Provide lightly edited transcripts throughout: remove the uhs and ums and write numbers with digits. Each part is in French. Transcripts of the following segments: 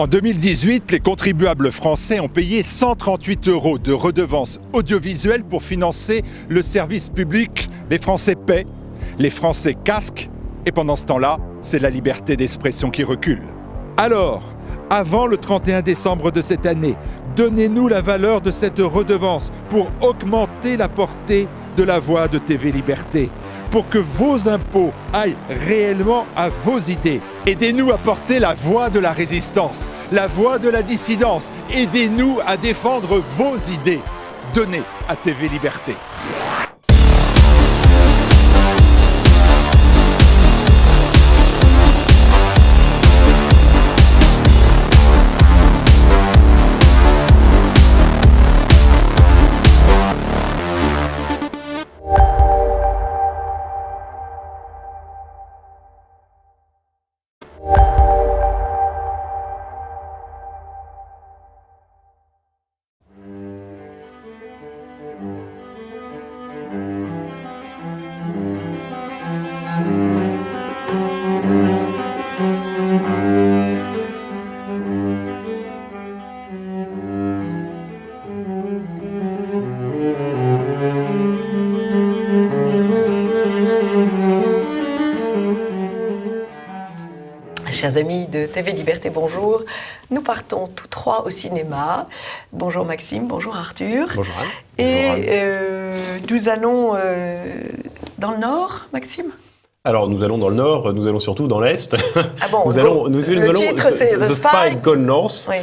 En 2018, les contribuables français ont payé 138 € de redevances audiovisuelles pour financer le service public. Les Français paient, les Français casquent, et pendant ce temps-là, c'est la liberté d'expression qui recule. Alors, avant le 31 décembre de cette année, donnez-nous la valeur de cette redevance pour augmenter la portée de la voix de TV Liberté, pour que vos impôts aillent réellement à vos idées. Aidez-nous à porter la voix de la résistance, la voix de la dissidence. Aidez-nous à défendre vos idées. Donnez à TV Liberté. Chers amis de TV Liberté, bonjour. Nous partons tous trois au cinéma. Bonjour Maxime, bonjour Arthur. Bonjour Anne. Et nous allons dans le Nord, Maxime ? Alors nous allons dans le Nord, nous allons surtout dans l'Est. Ah bon, le titre c'est The Spy Gone North. Oui.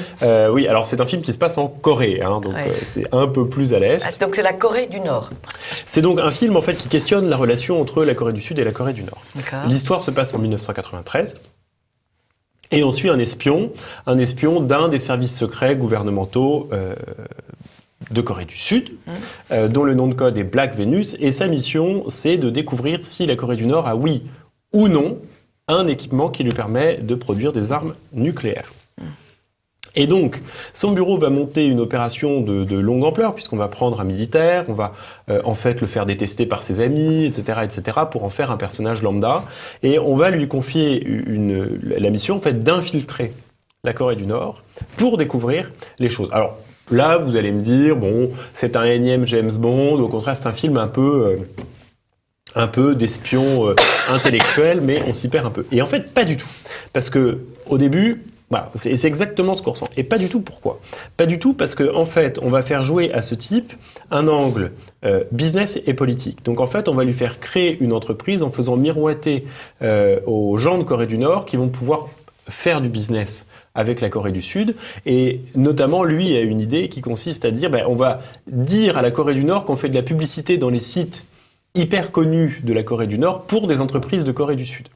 Oui, alors c'est un film qui se passe en Corée, donc oui. C'est un peu plus à l'Est. Ah, donc c'est la Corée du Nord. C'est donc un film en fait qui questionne la relation entre la Corée du Sud et la Corée du Nord. D'accord. L'histoire se passe en 1993. Et on suit un espion d'un des services secrets gouvernementaux de Corée du Sud, dont le nom de code est Black Venus, et sa mission, c'est de découvrir si la Corée du Nord a, oui ou non, un équipement qui lui permet de produire des armes nucléaires. Et donc, son bureau va monter une opération de longue ampleur, puisqu'on va prendre un militaire, on va en fait le faire détester par ses amis, etc., pour en faire un personnage lambda. Et on va lui confier la mission en fait, d'infiltrer la Corée du Nord pour découvrir les choses. Alors là, vous allez me dire, bon, c'est un énième James Bond, au contraire, c'est un film un peu d'espion intellectuel, mais on s'y perd un peu. Et en fait, pas du tout. Parce que au début... Voilà, c'est exactement ce qu'on ressent. Et pas du tout pourquoi. Pas du tout parce qu'en fait, on va faire jouer à ce type un angle business et politique. Donc en fait, on va lui faire créer une entreprise en faisant miroiter aux gens de Corée du Nord qui vont pouvoir faire du business avec la Corée du Sud. Et notamment, lui a une idée qui consiste à dire, on va dire à la Corée du Nord qu'on fait de la publicité dans les sites hyper connus de la Corée du Nord pour des entreprises de Corée du Sud.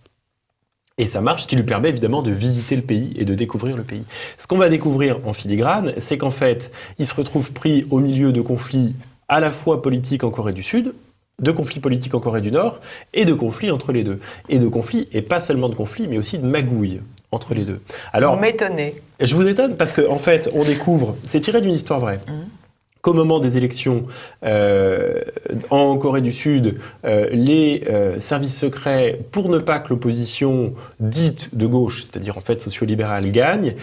Et ça marche, ce qui lui permet évidemment de visiter le pays et de découvrir le pays. Ce qu'on va découvrir en filigrane, c'est qu'en fait, il se retrouve pris au milieu de conflits à la fois politiques en Corée du Sud, de conflits politiques en Corée du Nord, et de conflits entre les deux. Et de conflits, et pas seulement de conflits, mais aussi de magouilles entre les deux. Alors, vous m'étonnez. Je vous étonne parce qu'en fait, on découvre, c'est tiré d'une histoire vraie. Qu'au moment des élections en Corée du Sud, les services secrets, pour ne pas que l'opposition dite de gauche, c'est-à-dire en fait socio-libérale, gagne,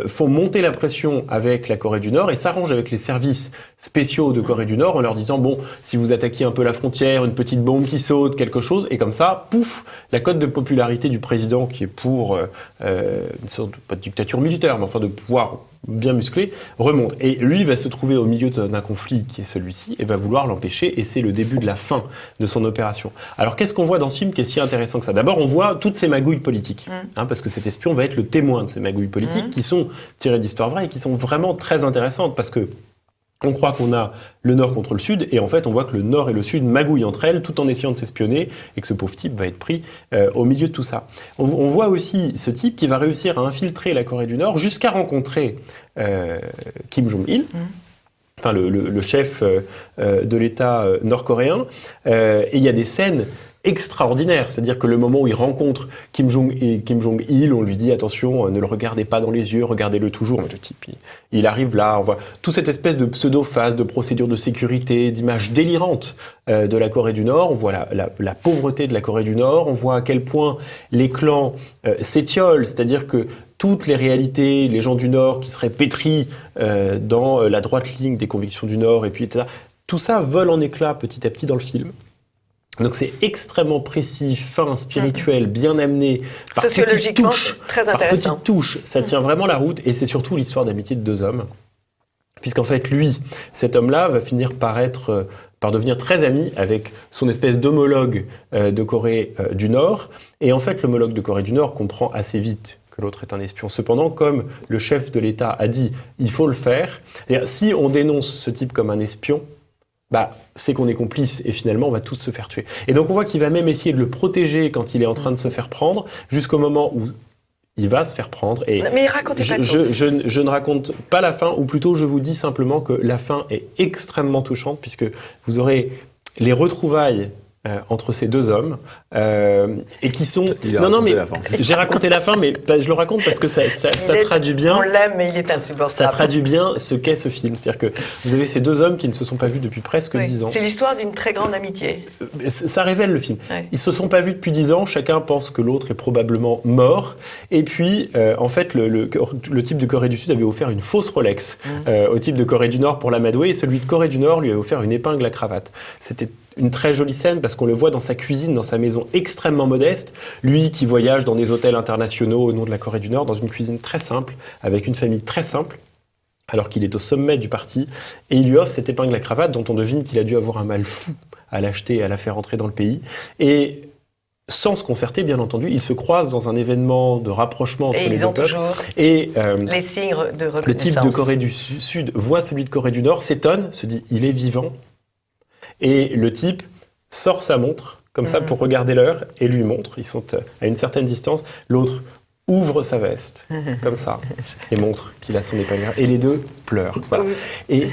font monter la pression avec la Corée du Nord et s'arrangent avec les services spéciaux de Corée du Nord en leur disant, bon, si vous attaquez un peu la frontière, une petite bombe qui saute, quelque chose, et comme ça, pouf, la cote de popularité du président qui est pour une sorte, pas de dictature militaire, mais enfin de pouvoir bien musclé, remonte. Et lui va se trouver au milieu d'un conflit qui est celui-ci et va vouloir l'empêcher, et c'est le début de la fin de son opération. Alors qu'est-ce qu'on voit dans ce film qui est si intéressant que ça ? D'abord, on voit toutes ces magouilles politiques, parce que cet espion va être le témoin de ces magouilles politiques qui sont tirées d'histoires vraies et qui sont vraiment très intéressantes, parce que on croit qu'on a le Nord contre le Sud, et en fait, on voit que le Nord et le Sud magouillent entre elles, tout en essayant de s'espionner, et que ce pauvre type va être pris au milieu de tout ça. On voit aussi ce type qui va réussir à infiltrer la Corée du Nord jusqu'à rencontrer Kim Jong-il, enfin le chef de l'État nord-coréen, et il y a des scènes extraordinaire, c'est-à-dire que le moment où il rencontre Kim Jong-il, on lui dit attention, ne le regardez pas dans les yeux, regardez-le toujours. Mais le type, il arrive là, on voit toute cette espèce de pseudo-phase, de procédure de sécurité, d'images délirantes de la Corée du Nord. On voit la pauvreté de la Corée du Nord, on voit à quel point les clans s'étiolent, c'est-à-dire que toutes les réalités, les gens du Nord qui seraient pétris dans la droite ligne des convictions du Nord, et puis etc. Tout ça vole en éclats petit à petit dans le film. Donc c'est extrêmement précis, fin, spirituel, bien amené, par sociologiquement, petites touches, très par intéressant. petites touches. Ça tient vraiment la route, et c'est surtout l'histoire d'amitié de deux hommes. Puisqu'en fait, lui, cet homme-là, va finir par devenir très ami avec son espèce d'homologue de Corée du Nord. Et en fait, l'homologue de Corée du Nord comprend assez vite que l'autre est un espion. Cependant, comme le chef de l'État a dit, il faut le faire. C'est-à-dire, si on dénonce ce type comme un espion, c'est qu'on est complice et finalement on va tous se faire tuer. Et donc on voit qu'il va même essayer de le protéger quand il est en train de se faire prendre, jusqu'au moment où il va se faire prendre. Et mais racontez pas tout. Je ne raconte pas la fin, ou plutôt je vous dis simplement que la fin est extrêmement touchante, puisque vous aurez les retrouvailles entre ces deux hommes, et qui sont... J'ai raconté la fin, mais je le raconte parce que ça traduit bien... On l'aime, mais il est insupportable. Ça traduit bien ce qu'est ce film. C'est-à-dire que vous avez ces deux hommes qui ne se sont pas vus depuis presque 10 ans. C'est l'histoire d'une très grande amitié. Ça révèle le film. Ouais. Ils se sont pas vus depuis 10 ans, chacun pense que l'autre est probablement mort, et puis en fait le type de Corée du Sud avait offert une fausse Rolex au type de Corée du Nord pour l'amadouer, et celui de Corée du Nord lui avait offert une épingle à cravate. C'était une très jolie scène parce qu'on le voit dans sa cuisine, dans sa maison extrêmement modeste. Lui qui voyage dans des hôtels internationaux au nom de la Corée du Nord, dans une cuisine très simple, avec une famille très simple, alors qu'il est au sommet du parti. Et il lui offre cette épingle à cravate dont on devine qu'il a dû avoir un mal fou à l'acheter et à la faire entrer dans le pays. Et sans se concerter, bien entendu, ils se croisent dans un événement de rapprochement entre les deux peuples. Et les signes de reconnaissance. Le type de Corée du Sud voit celui de Corée du Nord, s'étonne, se dit « il est vivant ». Et le type sort sa montre, comme ça, pour regarder l'heure, et lui montre. Ils sont à une certaine distance. L'autre ouvre sa veste, comme ça, et montre qu'il a son épingle. Et les deux pleurent. Voilà. Et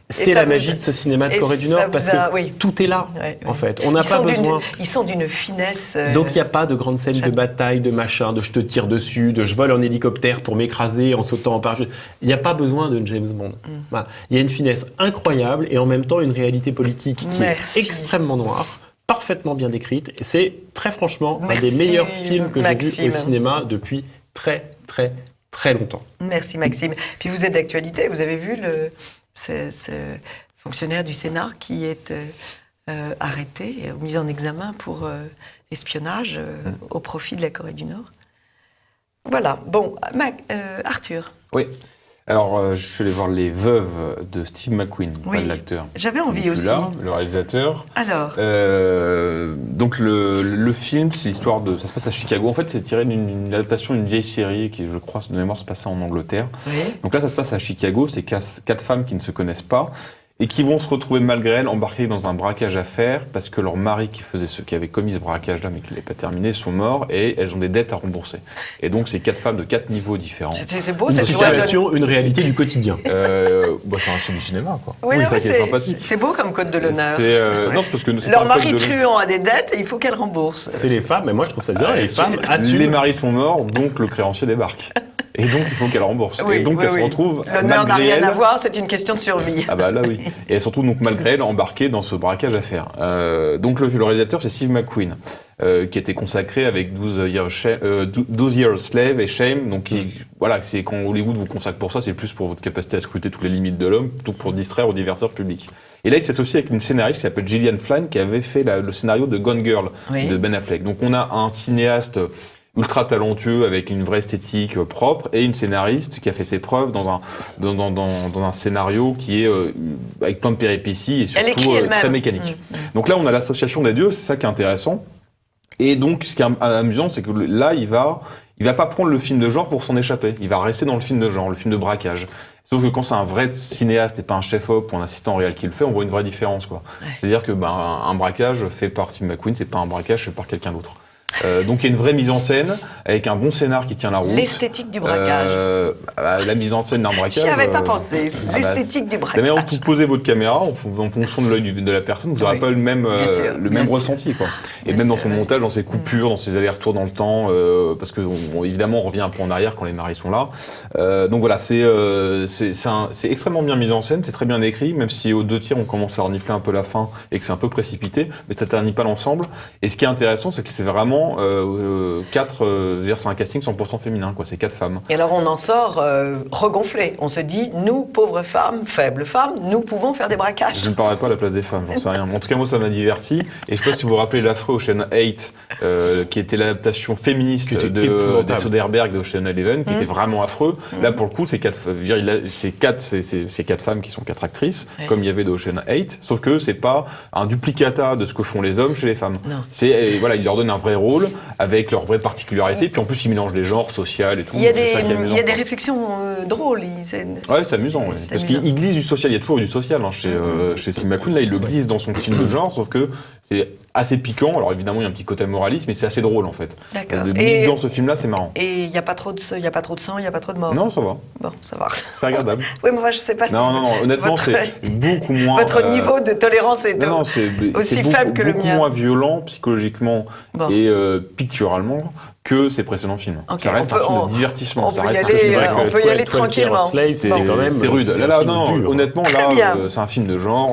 c'est la magie de ce cinéma de Corée du Nord, parce que tout est là, en fait. On n'a pas besoin... Ils sont d'une finesse... Donc il n'y a pas de grande scène de bataille, de machin, de je te tire dessus, de je vole en hélicoptère pour m'écraser en sautant en parachute. Il n'y a pas besoin de James Bond. Voilà. Il y a une finesse incroyable et en même temps une réalité politique qui est extrêmement noire, parfaitement bien décrite. Et c'est très franchement un des meilleurs films que j'ai vu au cinéma depuis très, très, très longtemps. Merci Maxime. Puis vous êtes d'actualité, vous avez vu ce fonctionnaire du Sénat qui est arrêté, mis en examen pour espionnage au profit de la Corée du Nord. Voilà. Bon, Arthur. Oui. Alors, je suis allé voir Les Veuves de Steve McQueen, pas de l'acteur. J'avais envie aussi. Là, le réalisateur. Alors. Donc, le film, c'est l'histoire de... Ça se passe à Chicago. En fait, c'est tiré d'une adaptation d'une vieille série qui, je crois, de mémoire, se passait en Angleterre. Oui. Donc là, ça se passe à Chicago. C'est 4 femmes qui ne se connaissent pas et qui vont se retrouver malgré elles embarquées dans un braquage à faire parce que leur mari qui avait commis ce braquage-là mais qui ne l'avait pas terminé sont morts et elles ont des dettes à rembourser. Et donc c'est 4 femmes de 4 niveaux différents. C'est beau, une situation, une réalité du quotidien. C'est du cinéma, quoi. Oui, ça qui est sympathique. C'est beau comme code de l'honneur. Non, c'est parce que leur mari truand a des dettes et il faut qu'elles remboursent. C'est les femmes, mais moi je trouve ça bien. Les femmes assument. Les maris sont morts, donc le créancier débarque. Et donc, il faut qu'elle rembourse. Oui, et donc, elle se retrouve. L'honneur n'a rien à voir, c'est une question de survie. Ah, bah là, oui. Et elle se retrouve donc, malgré elle, embarquée dans ce braquage à faire. Donc, le réalisateur, c'est Steve McQueen, qui était consacré avec 12 Years Slave et Shame. Donc, voilà, c'est quand Hollywood vous consacre pour ça, c'est plus pour votre capacité à scruter toutes les limites de l'homme, plutôt que pour distraire ou divertir le public. Et là, il s'associe avec une scénariste qui s'appelle Gillian Flynn, qui avait fait le scénario de Gone Girl de Ben Affleck. Donc, on a un cinéaste ultra talentueux avec une vraie esthétique propre et une scénariste qui a fait ses preuves dans un scénario qui est avec plein de péripéties et surtout très mécanique. Donc là on a l'association des deux, c'est ça qui est intéressant. Et donc ce qui est amusant, c'est que là il va pas prendre le film de genre pour s'en échapper, il va rester dans le film de genre, le film de braquage. Sauf que quand c'est un vrai cinéaste et pas un chef-op ou un assistant réel qui le fait, on voit une vraie différence, quoi. Ouais. C'est-à-dire que un braquage fait par Steve McQueen, c'est pas un braquage fait par quelqu'un d'autre. Donc il y a une vraie mise en scène avec un bon scénar qui tient la route. L'esthétique du braquage. La mise en scène d'un braquage. J'y avais pas pensé. L'esthétique du braquage. La manière dont vous posez votre caméra en fonction de l'œil de la personne, vous n'aurez pas le même ressenti, quoi. Et même dans son montage, dans ses coupures, dans ses allers-retours dans le temps, parce que évidemment on revient un peu en arrière quand les maris sont là. Donc voilà, c'est extrêmement bien mis en scène, c'est très bien écrit, même si aux 2 tiers on commence à renifler un peu la fin et que c'est un peu précipité, mais ça ternit pas l'ensemble. Et ce qui est intéressant, c'est que c'est vraiment seulement 4 versent un casting 100% féminin, quoi. C'est 4 femmes. Et alors on en sort regonflé. On se dit, nous, pauvres femmes, faibles femmes, nous pouvons faire des braquages. Je ne parlerai pas à la place des femmes, j'en sais rien. Mais en tout cas, moi, ça m'a diverti. Et je ne sais pas si vous vous rappelez l'affreux Ocean 8, qui était l'adaptation féministe des Soderbergh de Ocean 11, qui était vraiment affreux. Là, pour le coup, c'est 4 femmes qui sont 4 actrices, comme il y avait de Ocean 8, sauf que c'est pas un duplicata de ce que font les hommes chez les femmes. Non. Voilà, ils leur donnent un vrai rôle, avec leurs vraies particularités, puis en plus, ils mélangent les genres, social et tout. Il y a des réflexions drôles. Ouais, c'est amusant. Ouais. Parce qu'il glisse du social, il y a toujours du social chez Steve McQueen. Là, il le glisse dans son film de genre, sauf que c'est assez piquant. Alors évidemment, il y a un petit côté moraliste, mais c'est assez drôle en fait. D'accord. Et dans ce film-là, c'est marrant. Et il n'y a pas trop de sang, il n'y a pas trop de morts. Non, ça va. Bon, ça va. C'est regardable. Oui, mais moi, je ne sais pas si... Non, honnêtement, c'est beaucoup moins... Votre niveau de tolérance est aussi faible que le mien. C'est beaucoup moins violent psychologiquement et picturalement que ses précédents films. Okay, ça reste un film de divertissement. On peut y aller tranquillement. C'était rude. Là, honnêtement, là, c'est un film de genre,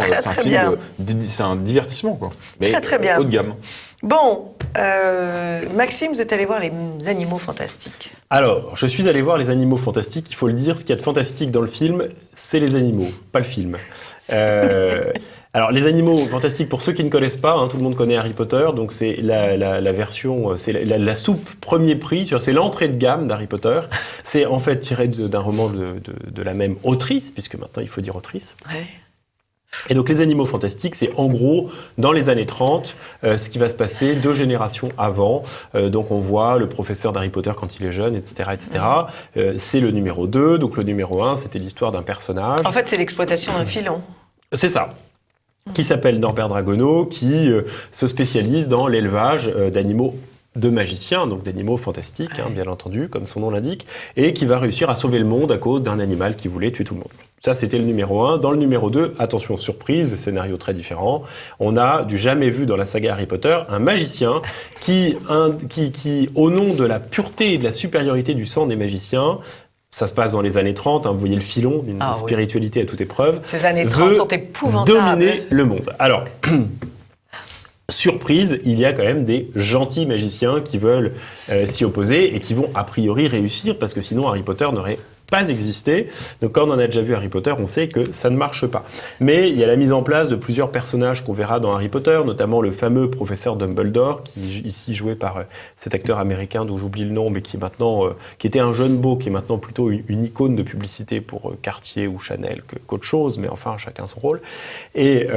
c'est un divertissement, quoi. Mais très bien. Haut de gamme. Bon, Maxime, vous êtes allé voir Les Animaux Fantastiques. Alors, je suis allé voir Les Animaux Fantastiques. Il faut le dire, ce qu'il y a de fantastique dans le film, c'est les animaux, pas le film. Alors, Les Animaux Fantastiques, pour ceux qui ne connaissent pas, tout le monde connaît Harry Potter, donc c'est la version, c'est la soupe premier prix, c'est l'entrée de gamme d'Harry Potter. C'est en fait tiré d'un roman de la même autrice, puisque maintenant il faut dire autrice. Ouais. Et donc Les Animaux Fantastiques, c'est en gros, dans les années 30, ce qui va se passer 2 générations avant. Donc on voit le professeur d'Harry Potter quand il est jeune, etc. C'est le numéro 2, donc le numéro 1, c'était l'histoire d'un personnage. En fait, c'est l'exploitation d'un filon. C'est ça. Qui s'appelle Norbert Dragono, qui se spécialise dans l'élevage d'animaux de magiciens, donc d'animaux fantastiques, bien entendu, comme son nom l'indique, et qui va réussir à sauver le monde à cause d'un animal qui voulait tuer tout le monde. Ça, c'était le numéro 1. Dans le numéro 2, attention, surprise, scénario très différent, on a du jamais vu dans la saga Harry Potter, un magicien qui au nom de la pureté et de la supériorité du sang des magiciens, ça se passe dans les années 30, vous voyez le filon d'une spiritualité à toute épreuve. Ces années 30 sont épouvantables. Dominer le monde. Alors, surprise, il y a quand même des gentils magiciens qui veulent s'y opposer et qui vont a priori réussir, parce que sinon Harry Potter n'aurait pas existé. Donc quand on en a déjà vu Harry Potter, on sait que ça ne marche pas. Mais il y a la mise en place de plusieurs personnages qu'on verra dans Harry Potter, notamment le fameux professeur Dumbledore, qui est ici joué par cet acteur américain dont j'oublie le nom, mais qui est maintenant, qui était un jeune beau, qui est maintenant plutôt une icône de publicité pour Cartier ou Chanel qu'autre chose, mais enfin chacun son rôle. Et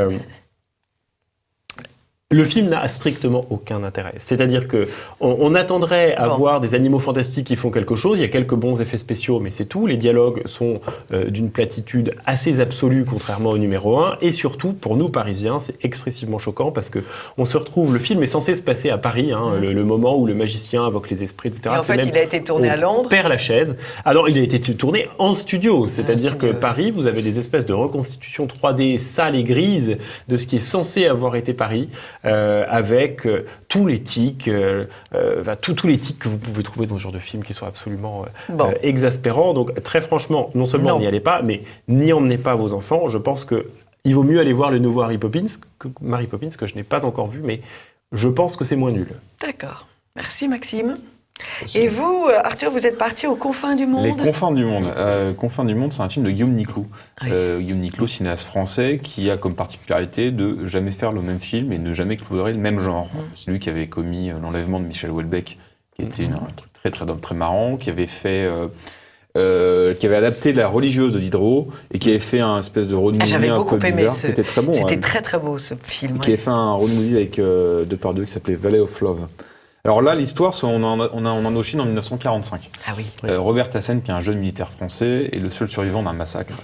le film n'a strictement aucun intérêt. C'est-à-dire que on attendrait à voir des animaux fantastiques qui font quelque chose. Il y a quelques bons effets spéciaux, mais c'est tout. Les dialogues sont d'une platitude assez absolue, contrairement au numéro 1. Et surtout, pour nous, Parisiens, c'est excessivement choquant parce que on se retrouve... Le film est censé se passer à Paris, le moment où le magicien invoque les esprits, etc. Et en fait, il a été tourné à Londres. On perd la chaise. Alors, il a été tourné en studio. C'est-à-dire que Paris, vous avez des espèces de reconstitutions 3D sales et grises de ce qui est censé avoir été Paris. Avec tous les tics, tous les tics que vous pouvez trouver dans ce genre de film qui sont absolument exaspérants. Donc très franchement, non seulement n'y allez pas, mais n'y emmenez pas vos enfants. Je pense qu'il vaut mieux aller voir le nouveau Mary Poppins, que je n'ai pas encore vu, mais je pense que c'est moins nul. D'accord. Merci Maxime. Et vous, Arthur, vous êtes parti aux confins du monde ? Les confins du monde. Confins du monde, c'est un film de Guillaume Niclou. Guillaume Niclou, cinéaste français, qui a comme particularité de jamais faire le même film et ne jamais explorer le même genre. C'est lui qui avait commis l'enlèvement de Michel Houellebecq, qui était un truc très marrant, qui avait fait... qui avait adapté La religieuse de Diderot et qui avait fait un espèce de road movie un peu bizarre, qui était très bon. C'était très beau ce film. Qui avait fait un road movie avec Depardieu qui s'appelait Valley of Love. Alors là, l'histoire, on en Indochine en 1945. Ah oui. Robert Tassen, qui est un jeune militaire français, est le seul survivant d'un massacre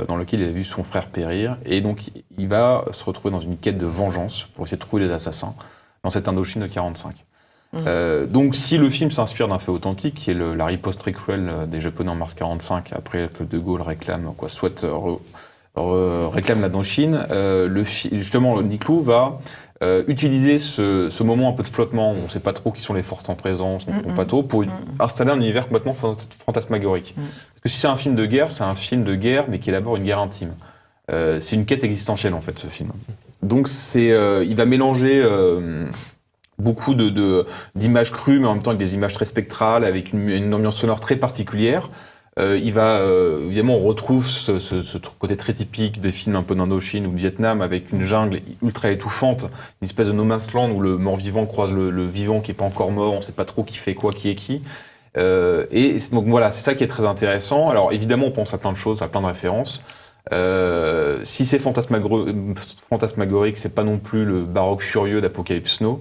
dans lequel il a vu son frère périr. Et donc, il va se retrouver dans une quête de vengeance pour essayer de trouver les assassins dans cette Indochine de 1945. Donc, si le film s'inspire d'un fait authentique, qui est la riposte très cruelle des Japonais en mars 1945, après que De Gaulle réclame, réclame l'Indochine, justement, Niclou va utiliser ce moment un peu de flottement où on ne sait pas trop qui sont les forces en présence, on ne comprend pas trop, pour installer un univers complètement fantasmagorique. Parce que si c'est un film de guerre, c'est un film de guerre, mais qui élabore une guerre intime. C'est une quête existentielle, en fait, ce film. Donc, il va mélanger beaucoup d'images crues, mais en même temps avec des images très spectrales, avec une ambiance sonore très particulière. Évidemment, on retrouve ce côté très typique des films un peu d'Indochine ou de Vietnam, avec une jungle ultra étouffante, une espèce de no man's land où le mort-vivant croise le vivant qui n'est pas encore mort, on ne sait pas trop qui fait quoi, qui est qui. Donc voilà, c'est ça qui est très intéressant. Alors évidemment, on pense à plein de choses, à plein de références. Si c'est fantasmagorique, c'est pas non plus le baroque furieux d'Apocalypse Now.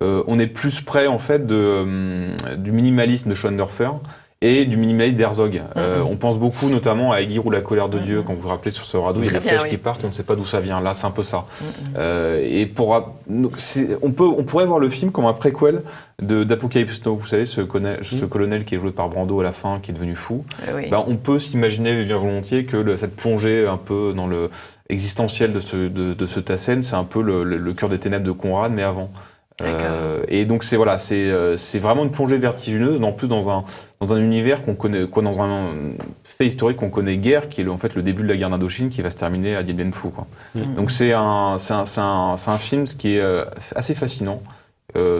On est plus près en fait du minimalisme de Schoendorfer et du minimalisme d'Herzog. On pense beaucoup notamment à Aguirre ou la colère de Dieu, quand vous vous rappelez sur ce radeau, il y a des flèches qui partent, on ne sait pas d'où ça vient. Là, c'est un peu ça. On pourrait voir le film comme un préquel d'Apocalypse Now. Vous savez, ce colonel qui est joué par Brando à la fin, qui est devenu fou. On peut s'imaginer bien volontiers que cette plongée un peu dans le existentiel de ce Tassen, c'est un peu le cœur des ténèbres de Conrad, mais avant. Et donc c'est vraiment une plongée vertigineuse, en plus dans un univers qu'on connaît, dans un fait historique qu'on connaît guère, qui est en fait le début de la guerre d'Indochine, qui va se terminer à Dien Bien Phu, quoi. Donc c'est un film qui est assez fascinant,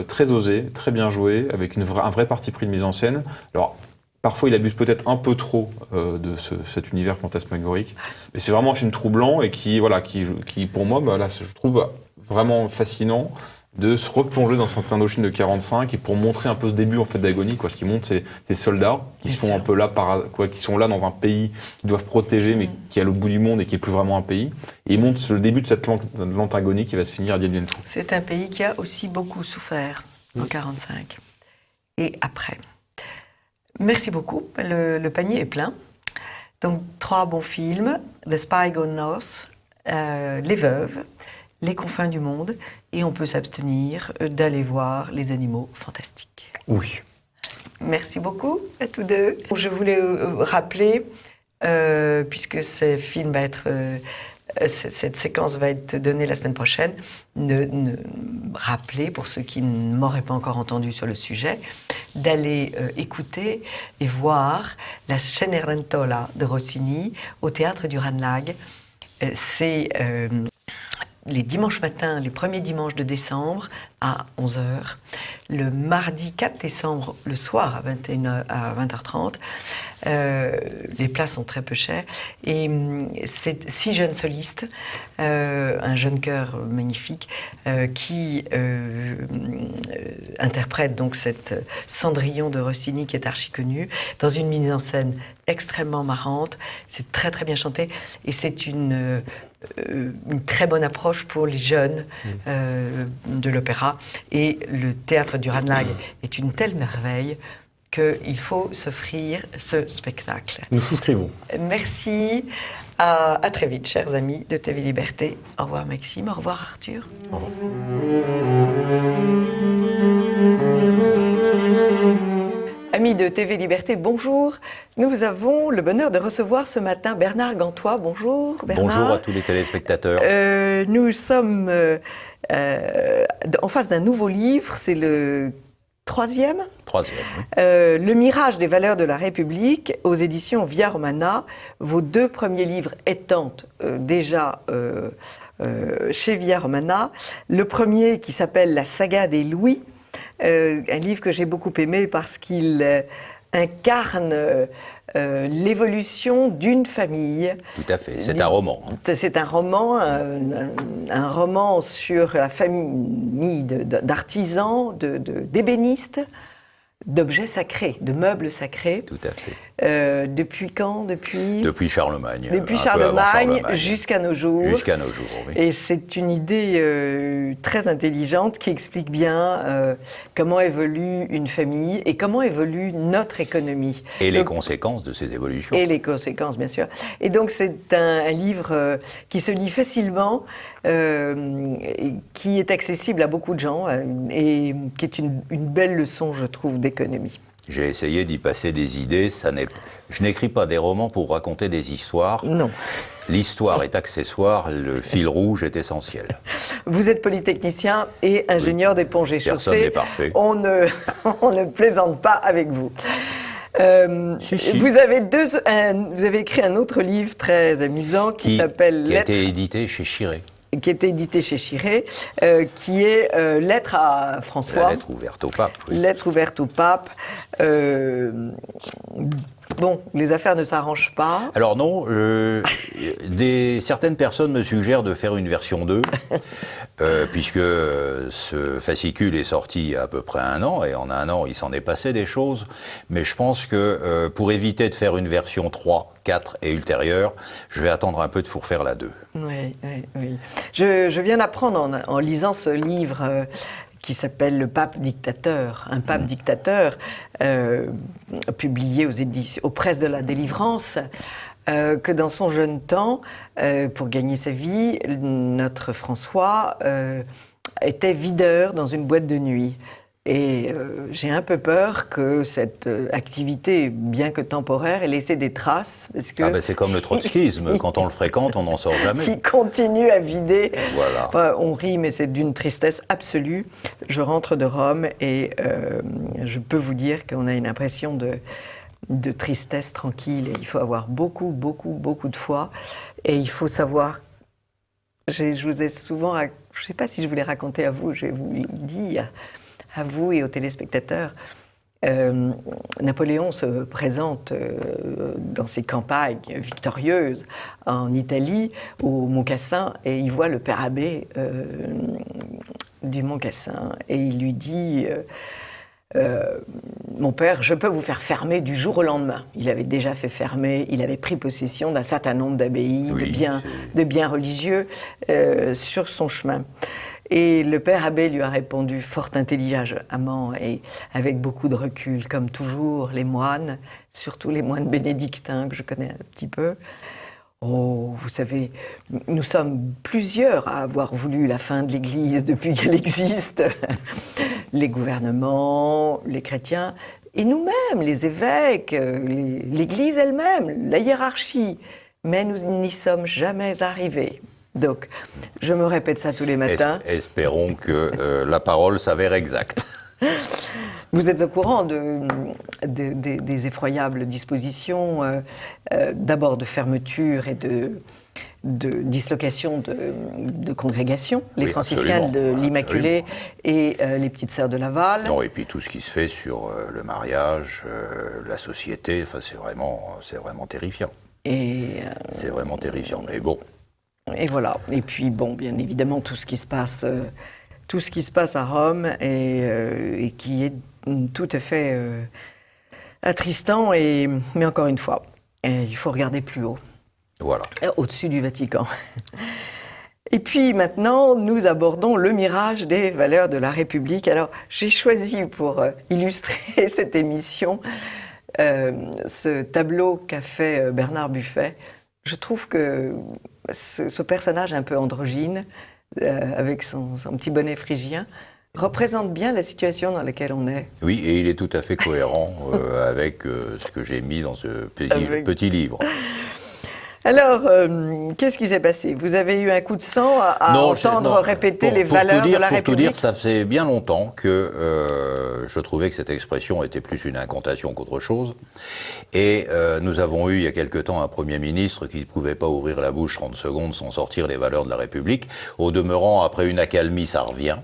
très osé, très bien joué, avec un vrai parti pris de mise en scène. Alors parfois il abuse peut-être un peu trop de cet univers fantasmagorique, mais c'est vraiment un film troublant et qui pour moi, je trouve vraiment fascinant de se replonger dans cette Indochine de 45 et pour montrer un peu ce début en fait d'agonie, quoi. Ce qui montre, c'est ces soldats qui sont un peu là qui sont là dans un pays qu'ils doivent protéger, mais qui est à l'autre bout du monde et qui est plus vraiment un pays. Et ils montrent le début de cette lente agonie qui va se finir à Dien Bien Phu. C'est un pays qui a aussi beaucoup souffert en 45 et après. Merci beaucoup. Le panier est plein. Donc 3 bons films: The Spy Gone North, Les Veuves, Les Confins du Monde, et on peut s'abstenir d'aller voir Les Animaux Fantastiques. Oui. Merci beaucoup à tous deux. Je voulais rappeler, puisque cette séquence va être donnée la semaine prochaine, rappeler, pour ceux qui ne m'auraient pas encore entendu sur le sujet, d'aller écouter et voir la Cenerentola de Rossini au Théâtre du Ranelagh. C'est les dimanches matins, les premiers dimanches de décembre à 11h, le mardi 4 décembre, le soir à 20h30. Les places sont très peu chères. Et c'est 6 jeunes solistes, un jeune chœur magnifique, qui interprète donc cette Cendrillon de Rossini qui est archi connue, dans une mise en scène extrêmement marrante. C'est très très bien chanté et c'est une très bonne approche pour les jeunes de l'opéra. Et le théâtre du Ranelagh est une telle merveille qu'il faut s'offrir ce spectacle. Nous souscrivons. Merci. À très vite, chers amis de TV Liberté. Au revoir Maxime, au revoir Arthur. Au revoir. Amis de TV Liberté, bonjour. Nous avons le bonheur de recevoir ce matin Bernard Gantois. Bonjour Bernard. Bonjour à tous les téléspectateurs. Nous sommes en face d'un nouveau livre, c'est le troisième, oui. Le Mirage des valeurs de la République, aux éditions Via Romana. Vos 2 premiers livres étant déjà chez Via Romana. Le premier qui s'appelle La saga des Louis, un livre que j'ai beaucoup aimé parce qu'il incarne l'évolution d'une famille. Tout à fait, c'est un roman. C'est un roman, un roman sur la famille d'artisans, d'ébénistes, d'objets sacrés, de meubles sacrés. Tout à fait. Depuis quand? Depuis Charlemagne. Depuis Charlemagne jusqu'à nos jours. Jusqu'à nos jours, oui. Et c'est une idée très intelligente qui explique bien comment évolue une famille et comment évolue notre économie. Et les conséquences de ces évolutions. Et les conséquences, bien sûr. Et donc c'est un livre qui se lit facilement, qui est accessible à beaucoup de gens et qui est une belle leçon, je trouve, d'économie. J'ai essayé d'y passer des idées. Je n'écris pas des romans pour raconter des histoires. Non. L'histoire est accessoire, le fil rouge est essentiel. Vous êtes polytechnicien et ingénieur des ponts et chaussées. Personne n'est parfait. On ne plaisante pas avec vous. Si. Vous avez écrit un autre livre très amusant qui s'appelle Qui a été édité chez Chiré. qui était édité chez Chiré, qui est Lettre à François. La lettre ouverte au pape. Oui. Lettre ouverte au pape. Bon, les affaires ne s'arrangent pas. Alors non, certaines personnes me suggèrent de faire une version 2, puisque ce fascicule est sorti il y a à peu près 1 an, et en 1 an, il s'en est passé des choses. Mais je pense que pour éviter de faire une version 3, 4 et ultérieure, je vais attendre un peu pour faire la 2. Oui. Je viens d'apprendre en lisant ce livre qui s'appelle Le Pape Dictateur, un pape dictateur, publié aux presses de la Délivrance, que dans son jeune temps, pour gagner sa vie, notre François était videur dans une boîte de nuit. Et j'ai un peu peur que cette activité, bien que temporaire, ait laissé des traces. Parce que c'est comme le trotskisme, quand on le fréquente, on n'en sort jamais. Il continue à vider. Voilà. Enfin, on rit, mais c'est d'une tristesse absolue. Je rentre de Rome et je peux vous dire qu'on a une impression de tristesse tranquille. Et il faut avoir beaucoup de foi. Et il faut savoir... Je vous ai souvent... Je ne sais pas si je vous l'ai raconté à vous, je vais vous le dire... à vous et aux téléspectateurs. Napoléon se présente dans ses campagnes victorieuses en Italie, au Mont Cassin, et il voit le père abbé du Mont Cassin, et il lui dit mon père, je peux vous faire fermer du jour au lendemain. Il avait déjà fait fermer, il avait pris possession d'un certain nombre d'abbayes, de biens religieux sur son chemin. Et le père abbé lui a répondu fort intelligemment et avec beaucoup de recul, comme toujours les moines, surtout les moines bénédictins que je connais un petit peu. Oh, vous savez, nous sommes plusieurs à avoir voulu la fin de l'Église depuis qu'elle existe. Les gouvernements, les chrétiens, et nous-mêmes, les évêques, l'Église elle-même, la hiérarchie. Mais nous n'y sommes jamais arrivés. Donc, je me répète ça tous les matins. Espérons que la parole s'avère exacte. Vous êtes au courant des effroyables dispositions, d'abord de fermeture et de dislocation de congrégations, les franciscains de l'Immaculée et les petites sœurs de Laval. Non, et puis tout ce qui se fait sur le mariage, la société, enfin, c'est vraiment terrifiant. C'est vraiment terrifiant, mais bon. Et voilà. Et puis, bon, bien évidemment, tout ce qui se passe à Rome et qui est tout à fait attristant. Mais encore une fois, il faut regarder plus haut. Voilà. Au-dessus du Vatican. Et puis maintenant, nous abordons le mirage des valeurs de la République. Alors, j'ai choisi pour illustrer cette émission ce tableau qu'a fait Bernard Buffet. Je trouve que ce personnage un peu androgyne, avec son petit bonnet phrygien, représente bien la situation dans laquelle on est. Oui, et il est tout à fait cohérent avec ce que j'ai mis dans ce petit livre. Alors, qu'est-ce qui s'est passé? Vous avez eu un coup de sang à entendre répéter les valeurs de la République? Pour tout dire, ça faisait bien longtemps que je trouvais que cette expression était plus une incantation qu'autre chose. Et nous avons eu il y a quelque temps un Premier ministre qui ne pouvait pas ouvrir la bouche 30 secondes sans sortir les valeurs de la République. Au demeurant, après une accalmie, ça revient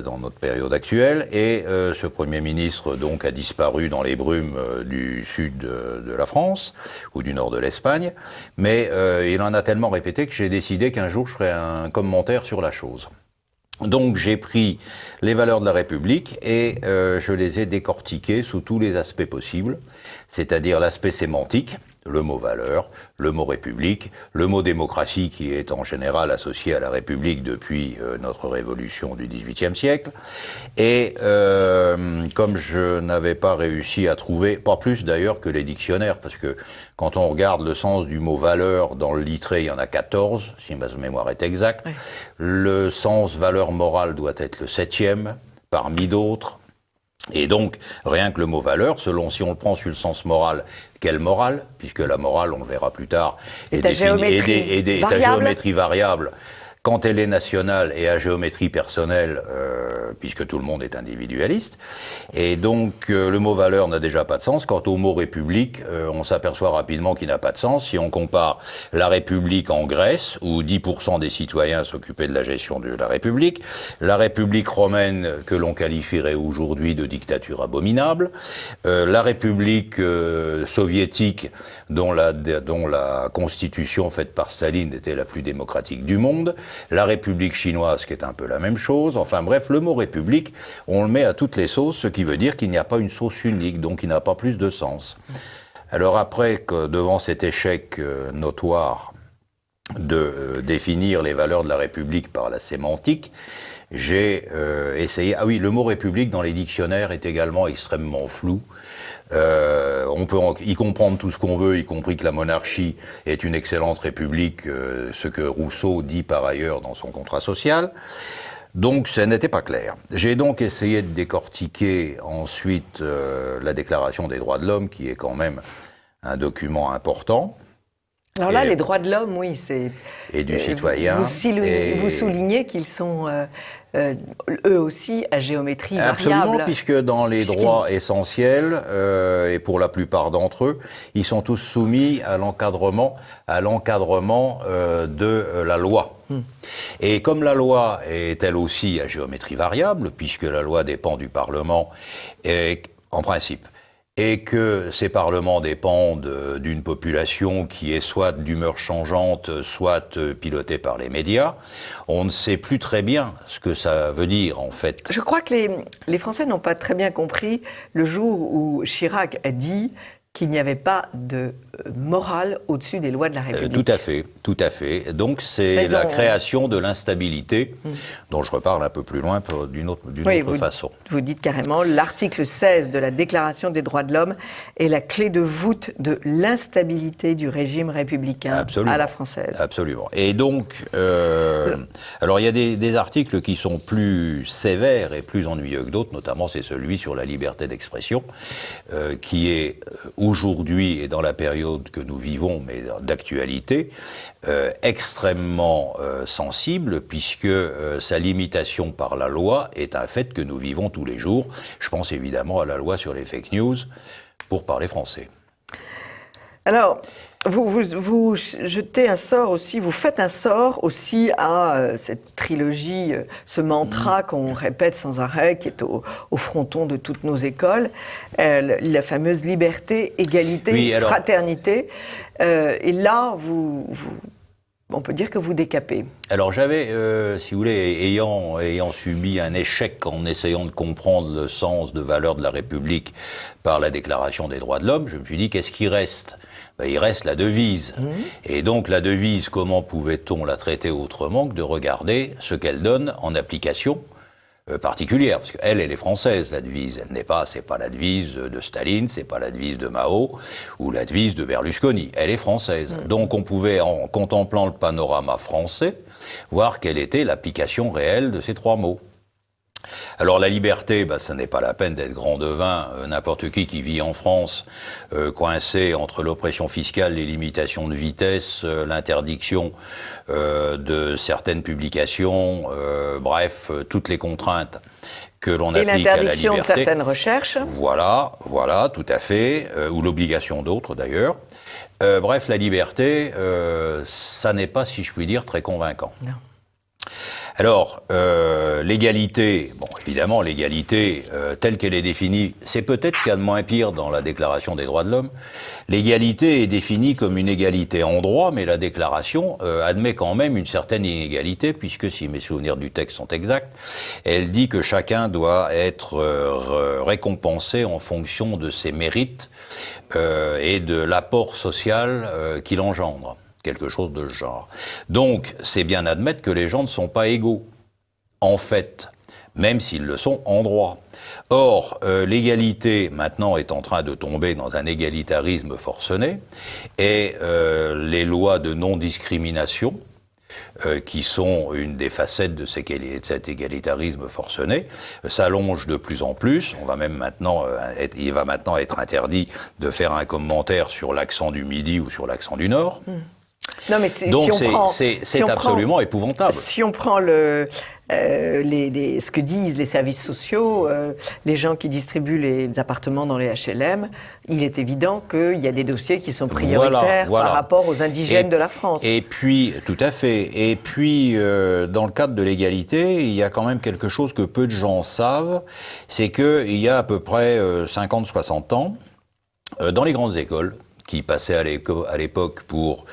dans notre période actuelle. Et ce Premier ministre donc a disparu dans les brumes du sud de la France ou du nord de l'Espagne. Mais il en a tellement répété que j'ai décidé qu'un jour je ferai un commentaire sur la chose. Donc j'ai pris les valeurs de la République et je les ai décortiquées sous tous les aspects possibles, c'est-à-dire l'aspect sémantique, le mot valeur, le mot république, le mot démocratie qui est en général associé à la République depuis notre révolution du XVIIIe siècle. Et comme je n'avais pas réussi à trouver, pas plus d'ailleurs que les dictionnaires, parce que quand on regarde le sens du mot valeur dans le littré, il y en a 14, si ma mémoire est exacte. Oui. Le sens valeur morale doit être le 7e, parmi d'autres. Et donc, rien que le mot valeur, selon si on le prend sur le sens moral, quelle morale, puisque la morale, on le verra plus tard, est ta géométrie variable, quand elle est nationale et à géométrie personnelle, puisque tout le monde est individualiste. Et donc, le mot valeur n'a déjà pas de sens. Quant au mot république, on s'aperçoit rapidement qu'il n'a pas de sens. Si on compare la République en Grèce, où 10% des citoyens s'occupaient de la gestion de la République romaine, que l'on qualifierait aujourd'hui de dictature abominable, la République soviétique, dont la constitution faite par Staline était la plus démocratique du monde, la République chinoise qui est un peu la même chose, enfin bref, le mot République, on le met à toutes les sauces, ce qui veut dire qu'il n'y a pas une sauce unique, donc il n'a pas plus de sens. Alors après, que devant cet échec notoire de définir les valeurs de la République par la sémantique, j'ai essayé... Ah oui, le mot République dans les dictionnaires est également extrêmement flou. On peut y comprendre tout ce qu'on veut, y compris que la monarchie est une excellente république, ce que Rousseau dit par ailleurs dans son contrat social. Donc ça n'était pas clair. J'ai donc essayé de décortiquer ensuite la Déclaration des droits de l'homme, qui est quand même un document important. Alors là, les droits de l'homme, oui, c'est... Et du citoyen. Vous soulignez qu'ils sont eux aussi à géométrie variable. Absolument, puisque dans les droits essentiels, et pour la plupart d'entre eux, ils sont tous soumis à l'encadrement de la loi. Et comme la loi est elle aussi à géométrie variable, puisque la loi dépend du Parlement, en principe, et que ces parlements dépendent d'une population qui est soit d'humeur changeante, soit pilotée par les médias, on ne sait plus très bien ce que ça veut dire, en fait. Je crois que les Français n'ont pas très bien compris le jour où Chirac a dit qu'il n'y avait pas de morale au-dessus des lois de la République. Tout à fait, tout à fait. Donc c'est la création de l'instabilité, dont je reparle un peu plus loin d'une autre façon. Vous dites carrément, l'article 16 de la Déclaration des droits de l'homme est la clé de voûte de l'instabilité du régime républicain à la française. Absolument. Et donc, alors il y a des articles qui sont plus sévères et plus ennuyeux que d'autres, notamment c'est celui sur la liberté d'expression, qui est aujourd'hui et dans la période que nous vivons, mais d'actualité, extrêmement sensible, puisque sa limitation par la loi est un fait que nous vivons tous les jours. Je pense évidemment à la loi sur les fake news, pour parler français. Alors, vous jetez un sort aussi, vous faites un sort aussi à cette trilogie, ce mantra qu'on répète sans arrêt, qui est au fronton de toutes nos écoles, la fameuse liberté, égalité, fraternité. Et là, on peut dire que vous décapez. Alors j'avais, si vous voulez, ayant subi un échec en essayant de comprendre le sens de valeur de la République par la Déclaration des droits de l'homme, je me suis dit, qu'est-ce qui reste ? Il reste la devise. Et donc la devise, comment pouvait-on la traiter autrement que de regarder ce qu'elle donne en application particulière, parce qu'elle est française, la devise. C'est pas la devise de Staline, c'est pas la devise de Mao ou la devise de Berlusconi. Elle est française. Donc on pouvait, en contemplant le panorama français, voir quelle était l'application réelle de ces trois mots. Alors la liberté, ça n'est pas la peine d'être grand devin. N'importe qui vit en France, coincé entre l'oppression fiscale, les limitations de vitesse, l'interdiction de certaines publications, bref, toutes les contraintes que l'on applique à la liberté. Et l'interdiction de certaines recherches. Voilà, tout à fait, ou l'obligation d'autres d'ailleurs. Bref, la liberté, ça n'est pas, si je puis dire, très convaincant. Non. Alors, l'égalité, évidemment, l'égalité telle qu'elle est définie, c'est peut-être ce qu'il y a de moins pire dans la Déclaration des droits de l'homme. L'égalité est définie comme une égalité en droit, mais la Déclaration admet quand même une certaine inégalité, puisque si mes souvenirs du texte sont exacts, elle dit que chacun doit être récompensé en fonction de ses mérites et de l'apport social qu'il engendre. Quelque chose de ce genre. Donc, c'est bien admettre que les gens ne sont pas égaux, en fait, même s'ils le sont en droit. Or, l'égalité, maintenant, est en train de tomber dans un égalitarisme forcené, et les lois de non-discrimination, qui sont une des facettes de cet égalitarisme forcené, s'allongent de plus en plus. Il va maintenant être interdit de faire un commentaire sur l'accent du Midi ou sur l'accent du Nord. Non, mais Donc si on prend absolument épouvantable. Si on prend ce que disent les services sociaux, les gens qui distribuent les appartements dans les HLM, il est évident qu'il y a des dossiers qui sont prioritaires Voilà. par rapport aux indigènes de la France. Et puis, tout à fait. Et puis, dans le cadre de l'égalité, il y a quand même quelque chose que peu de gens savent, c'est qu'il y a à peu près 50-60 ans, dans les grandes écoles, qui passaient à l'époque pour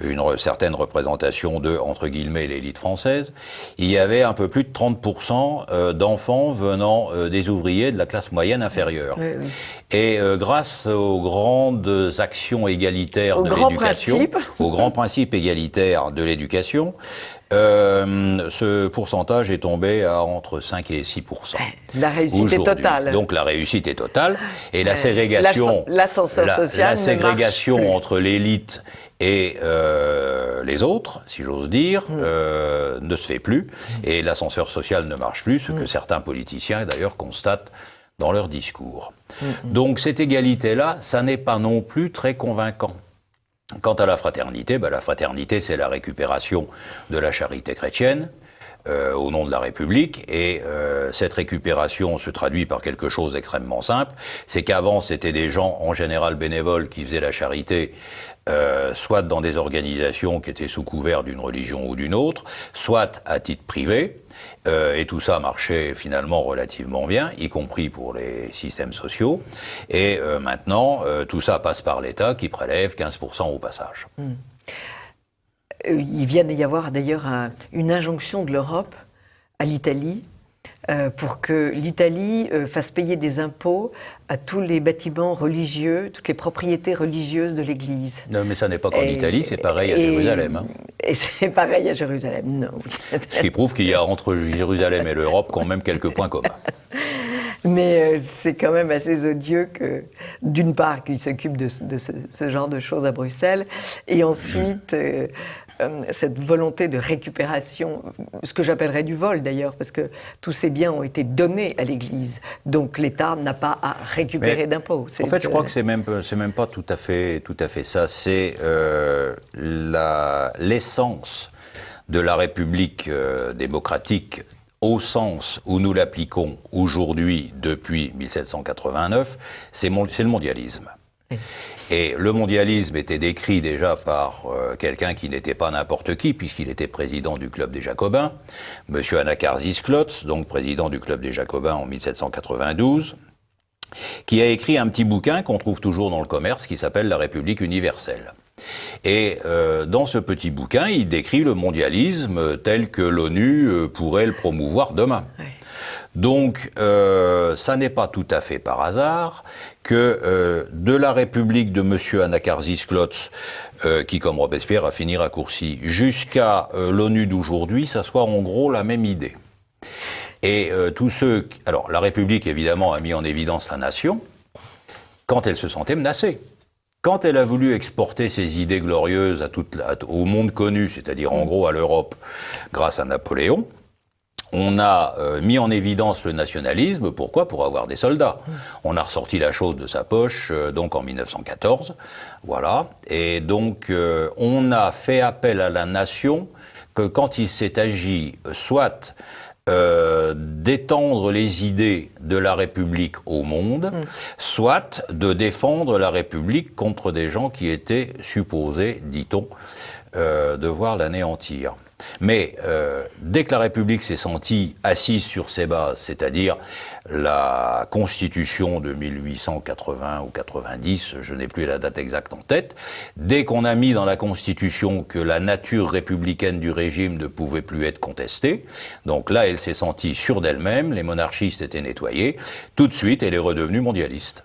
une certaine représentation de, entre guillemets, l'élite française, il y avait un peu plus de 30% d'enfants venant des ouvriers de la classe moyenne inférieure. Oui, oui. Et grâce aux grandes actions égalitaires de l'éducation, aux grands principes égalitaires de l'éducation, ce pourcentage est tombé à entre 5 et 6%. La réussite est totale. Donc la réussite est totale. Et la ségrégation, l'ascenseur social, la ségrégation entre l'élite et les autres, si j'ose dire, ne se fait plus. Et l'ascenseur social ne marche plus, ce que certains politiciens d'ailleurs constatent dans leurs discours. Donc cette égalité-là, ça n'est pas non plus très convaincant. Quant à la fraternité c'est la récupération de la charité chrétienne au nom de la République, et cette récupération se traduit par quelque chose d'extrêmement simple, c'est qu'avant c'était des gens en général bénévoles qui faisaient la charité, soit dans des organisations qui étaient sous couvert d'une religion ou d'une autre, soit à titre privé, et tout ça marchait finalement relativement bien, y compris pour les systèmes sociaux, et maintenant tout ça passe par l'État qui prélève 15% au passage. Il vient d'y avoir d'ailleurs une injonction de l'Europe à l'Italie pour que l'Italie fasse payer des impôts à tous les bâtiments religieux, toutes les propriétés religieuses de l'Église. Non, mais ça n'est pas qu'en Italie, c'est pareil à Jérusalem. Hein. Et c'est pareil à Jérusalem, non. Ce qui prouve qu'il y a entre Jérusalem et l'Europe quand même quelques points communs. Mais c'est quand même assez odieux que, d'une part, qu'ils s'occupent de ce genre de choses à Bruxelles, et ensuite, cette volonté de récupération, ce que j'appellerais du vol d'ailleurs, parce que tous ces biens ont été donnés à l'Église, donc l'État n'a pas à récupérer d'impôts. En fait, je crois que c'est même pas tout à fait ça. C'est l'essence de la République démocratique au sens où nous l'appliquons aujourd'hui depuis 1789, c'est le mondialisme. Et le mondialisme était décrit déjà par quelqu'un qui n'était pas n'importe qui, puisqu'il était président du Club des Jacobins, M. Anacharsis Clots, donc président du Club des Jacobins en 1792, qui a écrit un petit bouquin qu'on trouve toujours dans le commerce, qui s'appelle « La République universelle ». Et dans ce petit bouquin, il décrit le mondialisme tel que l'ONU pourrait le promouvoir demain. Oui. Donc, ça n'est pas tout à fait par hasard que de la République de M. Anacharsis Clots, qui, comme Robespierre, a fini raccourci, jusqu'à l'ONU d'aujourd'hui, ça soit en gros la même idée. Et tous ceux... Alors, la République, évidemment, a mis en évidence la nation quand elle se sentait menacée. Quand elle a voulu exporter ses idées glorieuses au monde connu, c'est-à-dire en gros à l'Europe, grâce à Napoléon, on a mis en évidence le nationalisme. Pourquoi ? Pour avoir des soldats. On a ressorti la chose de sa poche, donc en 1914, voilà. Et donc, on a fait appel à la nation que quand il s'est agi, soit d'étendre les idées de la République au monde, soit de défendre la République contre des gens qui étaient supposés, dit-on, devoir l'anéantir. Mais dès que la République s'est sentie assise sur ses bases, c'est-à-dire la Constitution de 1880 ou 90, je n'ai plus la date exacte en tête, dès qu'on a mis dans la Constitution que la nature républicaine du régime ne pouvait plus être contestée, donc là elle s'est sentie sûre d'elle-même, les monarchistes étaient nettoyés, tout de suite elle est redevenue mondialiste.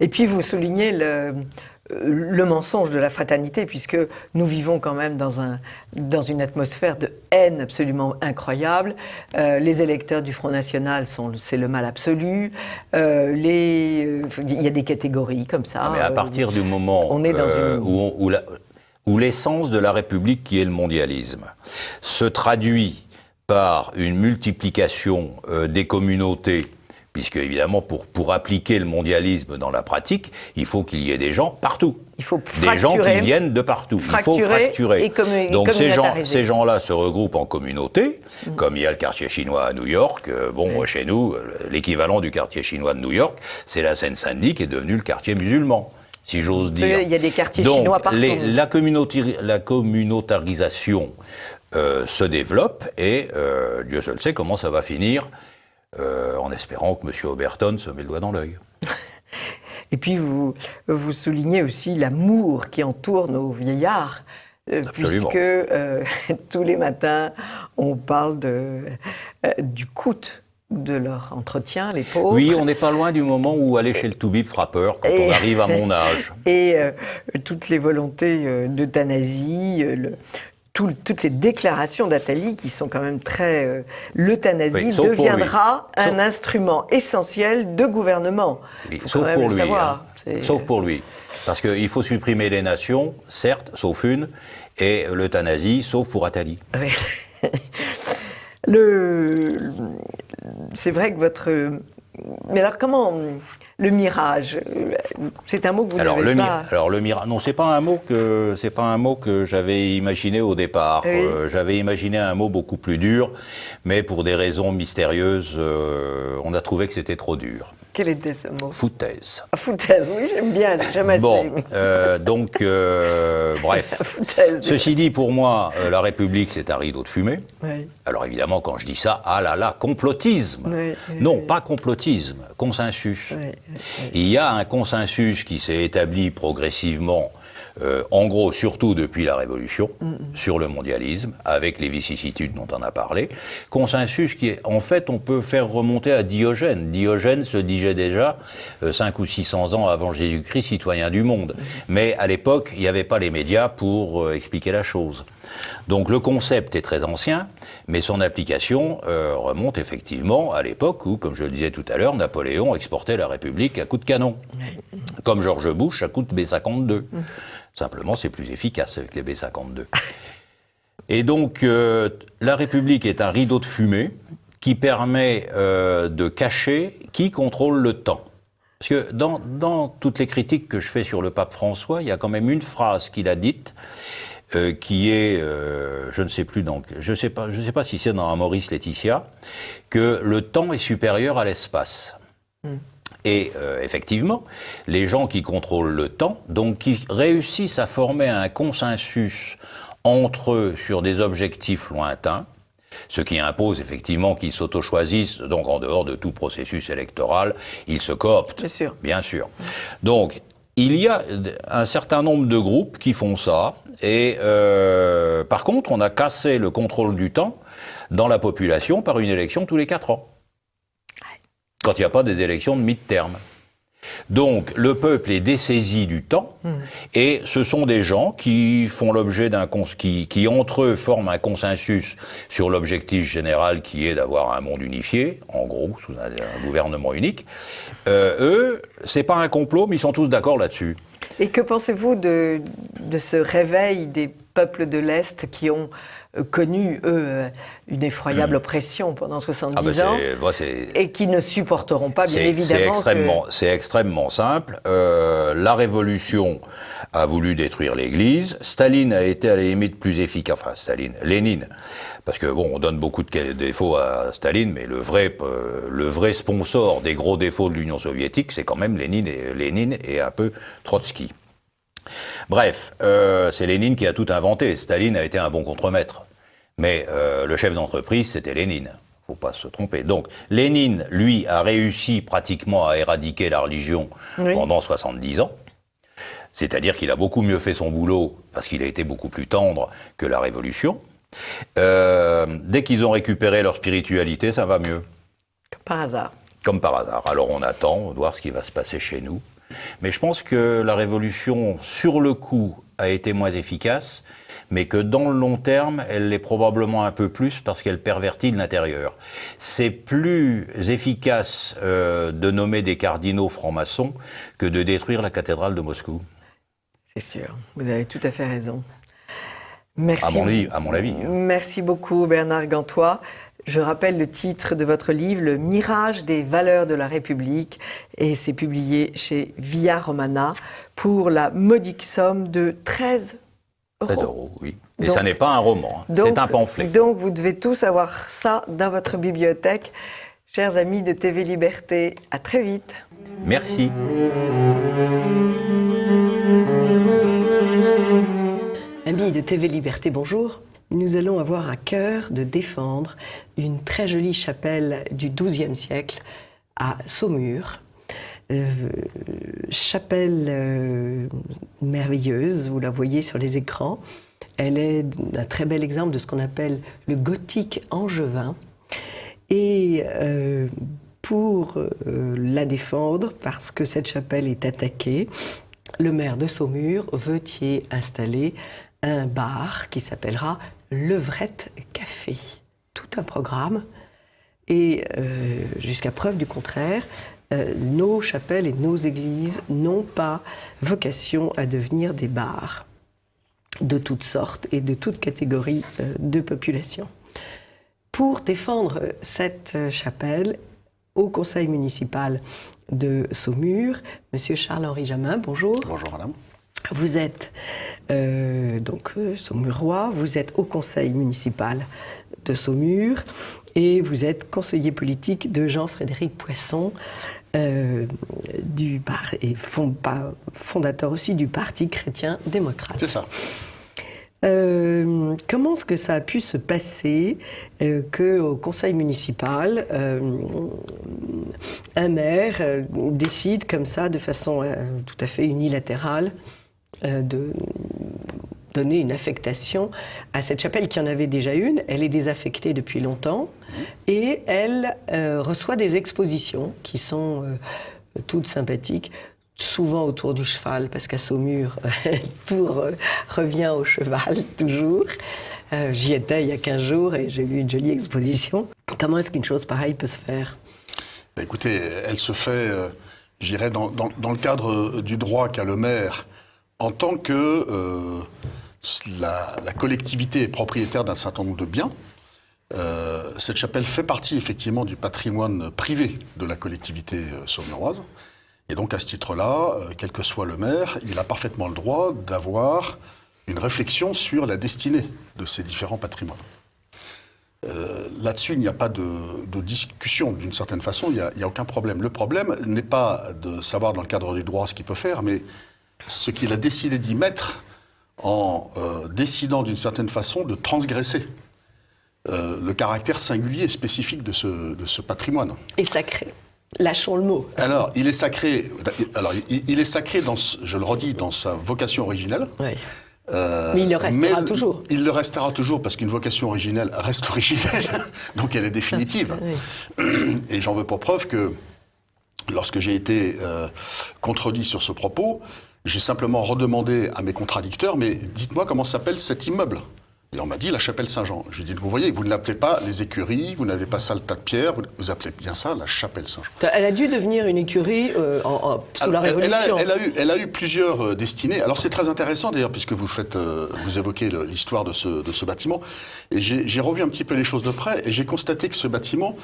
Et puis vous soulignez le mensonge de la fraternité, puisque nous vivons quand même dans une atmosphère de haine absolument incroyable. Les électeurs du Front National, c'est le mal absolu. Il y a des catégories comme ça. Mais à partir du moment on est dans où l'essence de la République, qui est le mondialisme, se traduit par une multiplication des communautés, puisque évidemment, pour appliquer le mondialisme dans la pratique, il faut qu'il y ait des gens partout. Il faut des gens qui viennent de partout. Il faut fracturer. Donc ces gens-là se regroupent en communautés, comme il y a le quartier chinois à New York. Chez nous, l'équivalent du quartier chinois de New York, c'est la Seine-Saint-Denis qui est devenu le quartier musulman, si j'ose dire. Il y a des quartiers chinois partout. La communautarisation se développe et Dieu seul sait comment ça va finir, en espérant que M. Oberton se met le doigt dans l'œil. Et puis vous soulignez aussi l'amour qui entoure nos vieillards, puisque tous les matins on parle du coût de leur entretien, les pauvres. Oui, on n'est pas loin du moment où aller chez le toubib fera peur quand on arrive à mon âge. Et toutes les volontés d'euthanasie, toutes les déclarations d'Attali qui sont quand même très... l'euthanasie deviendra un instrument essentiel de gouvernement. Oui, sauf pour lui. Sauf pour lui. Parce qu'il faut supprimer les nations, certes, sauf une, et l'euthanasie, sauf pour Attali. Oui. C'est vrai que votre... Mais alors comment... Le mirage, c'est un mot que vous n'avez pas... Alors le mirage, non, c'est pas un mot que j'avais imaginé au départ. Oui. J'avais imaginé un mot beaucoup plus dur, mais pour des raisons mystérieuses, on a trouvé que c'était trop dur. Quel était ce mot? Foutaise. Foutaise, oui, j'aime bien, j'aime assez. Bon, bref. Foutaise. Ceci dit, pour moi, la République, c'est un rideau de fumée. Oui. Alors évidemment, quand je dis ça, ah là là, complotisme. Oui. Non, pas complotisme, consensus. Oui. Il y a un consensus qui s'est établi progressivement, en gros, surtout depuis la Révolution, sur le mondialisme, avec les vicissitudes dont on a parlé. Consensus qui, en fait, on peut faire remonter à Diogène. Diogène se disait déjà 500 ou 600 ans avant Jésus-Christ, citoyen du monde. Mais à l'époque, il n'y avait pas les médias pour expliquer la chose. Donc le concept est très ancien, mais son application remonte effectivement à l'époque où, comme je le disais tout à l'heure, Napoléon exportait la République à coups de canon. Comme George Bush à coups de B-52. Simplement, c'est plus efficace avec les B-52. Et donc, la République est un rideau de fumée qui permet de cacher qui contrôle le temps. Parce que dans toutes les critiques que je fais sur le pape François, il y a quand même une phrase qu'il a dite, qui est, je ne sais plus, donc, je sais pas si c'est dans un Maurice Laetitia, que le temps est supérieur à l'espace. Et effectivement, les gens qui contrôlent le temps, donc qui réussissent à former un consensus entre eux sur des objectifs lointains, ce qui impose effectivement qu'ils s'auto-choisissent, donc en dehors de tout processus électoral, ils se cooptent. Bien sûr. Donc, il y a un certain nombre de groupes qui font ça, et par contre, on a cassé le contrôle du temps dans la population par une élection tous les 4 ans. Quand il n'y a pas des élections de mid-term. Donc, le peuple est dessaisi du temps, et ce sont des gens qui font l'objet qui entre eux forment un consensus sur l'objectif général qui est d'avoir un monde unifié, en gros, sous un gouvernement unique. Eux, c'est pas un complot, mais ils sont tous d'accord là-dessus. Et que pensez-vous de ce réveil des peuples de l'Est qui ont connu, eux, une effroyable oppression pendant 70 ans et qui ne supporteront pas, bien évidemment... C'est extrêmement simple. La Révolution a voulu détruire l'Église. Staline a été à la limite plus efficace. Enfin, Lénine. Parce que, bon, on donne beaucoup de défauts à Staline, mais le vrai sponsor des gros défauts de l'Union soviétique, c'est quand même Lénine et un peu Trotsky. Bref, c'est Lénine qui a tout inventé. Staline a été un bon contremaître. Mais le chef d'entreprise, c'était Lénine. Faut pas se tromper. Donc, Lénine, lui, a réussi pratiquement à éradiquer la religion pendant 70 ans. C'est-à-dire qu'il a beaucoup mieux fait son boulot, parce qu'il a été beaucoup plus tendre que la Révolution. Dès qu'ils ont récupéré leur spiritualité, ça va mieux. Comme par hasard. Comme par hasard. Alors on attend, voir ce qui va se passer chez nous. Mais je pense que la Révolution, sur le coup, a été moins efficace, mais que dans le long terme, elle l'est probablement un peu plus parce qu'elle pervertit de l'intérieur. C'est plus efficace de nommer des cardinaux francs-maçons que de détruire la cathédrale de Moscou. C'est sûr, vous avez tout à fait raison. Merci. À mon avis. Merci beaucoup Bernard Gantois. Je rappelle le titre de votre livre, Le mirage des valeurs de la République, et c'est publié chez Via Romana pour la modique somme de 13 €. 13 €, oui. Et Donc- ça n'est pas un roman, hein. C'est un pamphlet. Donc vous devez tous avoir ça dans votre bibliothèque. Chers amis de TV Liberté, à très vite. Merci. Amis de TV Liberté, bonjour. Nous allons avoir à cœur de défendre une très jolie chapelle du XIIe siècle à Saumur. Chapelle merveilleuse, vous la voyez sur les écrans. Elle est un très bel exemple de ce qu'on appelle le gothique angevin. Et pour la défendre, parce que cette chapelle est attaquée, le maire de Saumur veut y installer un bar qui s'appellera Levrette Café. Tout un programme. Et jusqu'à preuve du contraire, nos chapelles et nos églises n'ont pas vocation à devenir des bars de toutes sortes et de toutes catégories de population. Pour défendre cette chapelle, au conseil municipal de Saumur, Monsieur Charles-Henri Jamin, bonjour. Bonjour madame. Vous êtes saumurois, vous êtes au conseil municipal de Saumur et vous êtes conseiller politique de Jean-Frédéric Poisson, et fondateur aussi du Parti chrétien-démocrate. C'est ça. Comment est-ce que ça a pu se passer qu'au conseil municipal, un maire décide comme ça, de façon tout à fait unilatérale, de donner une affectation à cette chapelle qui en avait déjà une. Elle est désaffectée depuis longtemps et elle reçoit des expositions qui sont toutes sympathiques, souvent autour du cheval, parce qu'à Saumur, tout revient au cheval, toujours. J'y étais il y a 15 jours et j'ai vu une jolie exposition. Comment est-ce qu'une chose pareille peut se faire ? Écoutez, elle se fait, je dirais, dans le cadre du droit qu'a le maire, en tant que la collectivité est propriétaire d'un certain nombre de biens. Cette chapelle fait partie effectivement du patrimoine privé de la collectivité saumuroise. Et donc à ce titre-là, quel que soit le maire, il a parfaitement le droit d'avoir une réflexion sur la destinée de ces différents patrimoines. Là-dessus, il n'y a pas de discussion d'une certaine façon, il n'y a aucun problème. Le problème n'est pas de savoir dans le cadre du droit ce qu'il peut faire, mais ce qu'il a décidé d'y mettre en décidant d'une certaine façon de transgresser le caractère singulier et spécifique de ce patrimoine. Et sacré. Lâchons le mot. Alors, il est sacré. Alors, il est sacré je le redis, dans sa vocation originelle. Ouais. Mais il le restera toujours. Il le restera toujours parce qu'une vocation originelle reste originelle, donc elle est définitive. Oui. Et j'en veux pour preuve que lorsque j'ai été contredit sur ce propos, j'ai simplement redemandé à mes contradicteurs, mais dites-moi comment s'appelle cet immeuble. Et on m'a dit la chapelle Saint-Jean. Je lui ai dit, vous voyez, vous ne l'appelez pas les écuries, vous n'avez pas ça le tas de pierres, vous appelez bien ça la chapelle Saint-Jean. Elle a dû devenir une écurie sous la Révolution. Elle a eu plusieurs destinées. Alors c'est très intéressant d'ailleurs, puisque vous évoquez l'histoire de ce bâtiment. Et j'ai revu un petit peu les choses de près, et j'ai constaté que ce bâtiment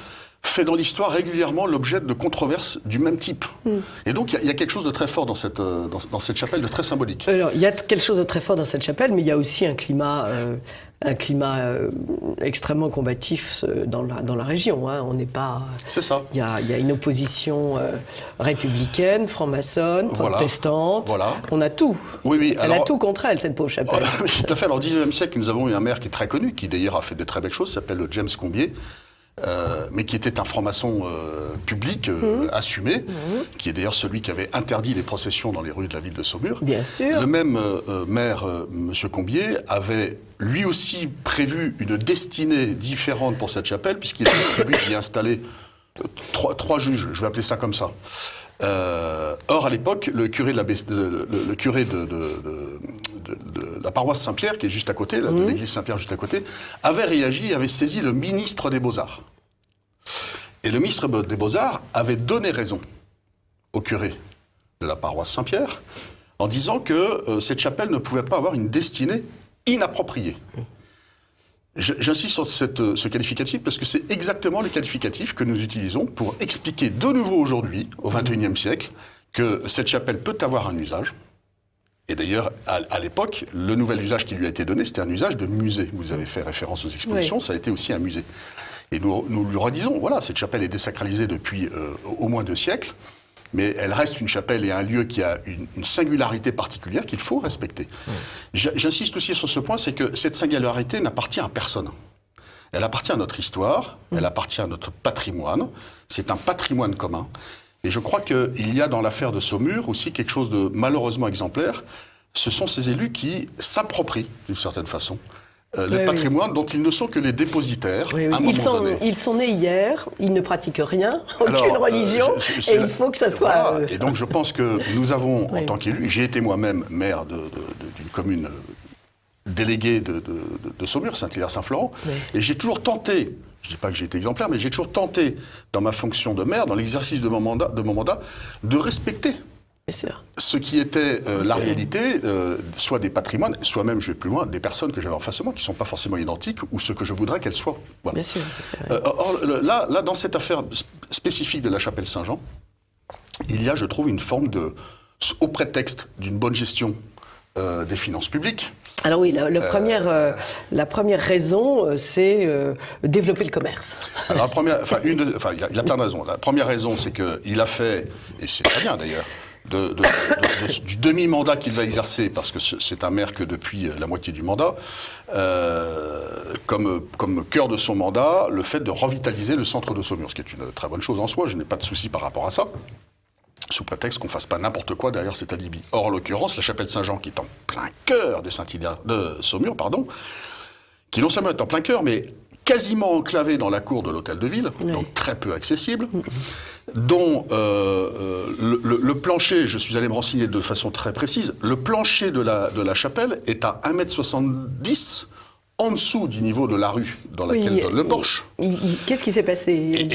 fait dans l'histoire régulièrement l'objet de controverses du même type. Et donc il y a quelque chose de très fort dans cette chapelle, de très symbolique. Alors, il y a quelque chose de très fort dans cette chapelle, mais il y a aussi un climat extrêmement combatif dans la région. Hein. On n'est pas. C'est ça. Il y a une opposition républicaine, franc-maçonne, protestante. Voilà. On a tout. Oui. Elle a tout contre elle, cette pauvre chapelle. Tout à fait. Alors, au XIXe siècle, nous avons eu un maire qui est très connu, qui d'ailleurs a fait de très belles choses, s'appelle James Combier. Mais qui était un franc-maçon public, assumé, qui est d'ailleurs celui qui avait interdit les processions dans les rues de la ville de Saumur. Bien sûr. Le même maire, M. Combier, avait lui aussi prévu une destinée différente pour cette chapelle, puisqu'il avait prévu d'y installer trois juges, je vais appeler ça comme ça. Or, à l'époque, le curé de la paroisse Saint-Pierre, qui est juste à côté, de l'église Saint-Pierre juste à côté, avait réagi, avait saisi le ministre des Beaux-Arts. Et le ministre des Beaux-Arts avait donné raison au curé de la paroisse Saint-Pierre en disant que cette chapelle ne pouvait pas avoir une destinée inappropriée. J'insiste sur ce qualificatif parce que c'est exactement le qualificatif que nous utilisons pour expliquer de nouveau aujourd'hui, au XXIe siècle, que cette chapelle peut avoir un usage. Et d'ailleurs, à l'époque, le nouvel usage qui lui a été donné, c'était un usage de musée. Vous avez fait référence aux expositions, ça a été aussi un musée. Et nous lui redisons, voilà, cette chapelle est désacralisée depuis au moins 2 siècles, mais elle reste une chapelle et un lieu qui a une singularité particulière qu'il faut respecter. J'insiste aussi sur ce point, c'est que cette singularité n'appartient à personne. Elle appartient à notre histoire, elle appartient à notre patrimoine, c'est un patrimoine commun. Et je crois qu'il y a dans l'affaire de Saumur aussi quelque chose de malheureusement exemplaire. Ce sont ces élus qui s'approprient, d'une certaine façon, le patrimoine dont ils ne sont que les dépositaires à un moment donné. Ils sont nés hier, ils ne pratiquent rien, aucune religion, et il faut que ça soit... Voilà. Et donc je pense que nous avons, en tant qu'élus, j'ai été moi-même maire d'une commune déléguée de Saumur, Saint-Hilaire-Saint-Florent, et j'ai toujours tenté, je ne dis pas que j'ai été exemplaire, mais j'ai toujours tenté, dans ma fonction de maire, dans l'exercice de mon mandat, de respecter ce qui était la réalité, soit des patrimoines, soit même, je vais plus loin, des personnes que j'avais en face de moi, qui ne sont pas forcément identiques, ou ce que je voudrais qu'elles soient. Voilà. Bien sûr. Or, là, dans cette affaire spécifique de la chapelle Saint-Jean, il y a, je trouve, une forme de... au prétexte d'une bonne gestion des finances publiques. Alors oui, la première raison, c'est développer le commerce. Alors il a plein de raisons. La première raison, c'est qu'il a fait, et c'est très bien d'ailleurs, du demi-mandat qu'il va exercer, parce que c'est un maire que depuis la moitié du mandat, comme cœur de son mandat, le fait de revitaliser le centre de Saumur, ce qui est une très bonne chose en soi, je n'ai pas de souci par rapport à ça, sous prétexte qu'on ne fasse pas n'importe quoi derrière cet alibi. Or, en l'occurrence, la chapelle Saint-Jean, qui est en plein cœur de Saumur, qui non seulement est en plein cœur, mais quasiment enclavée dans la cour de l'hôtel de ville, donc très peu accessible, dont le plancher, je suis allé me renseigner de façon très précise, le plancher de la chapelle est à 1,70 m en dessous du niveau de la rue dans laquelle donne le porche. Qu'est-ce qui s'est passé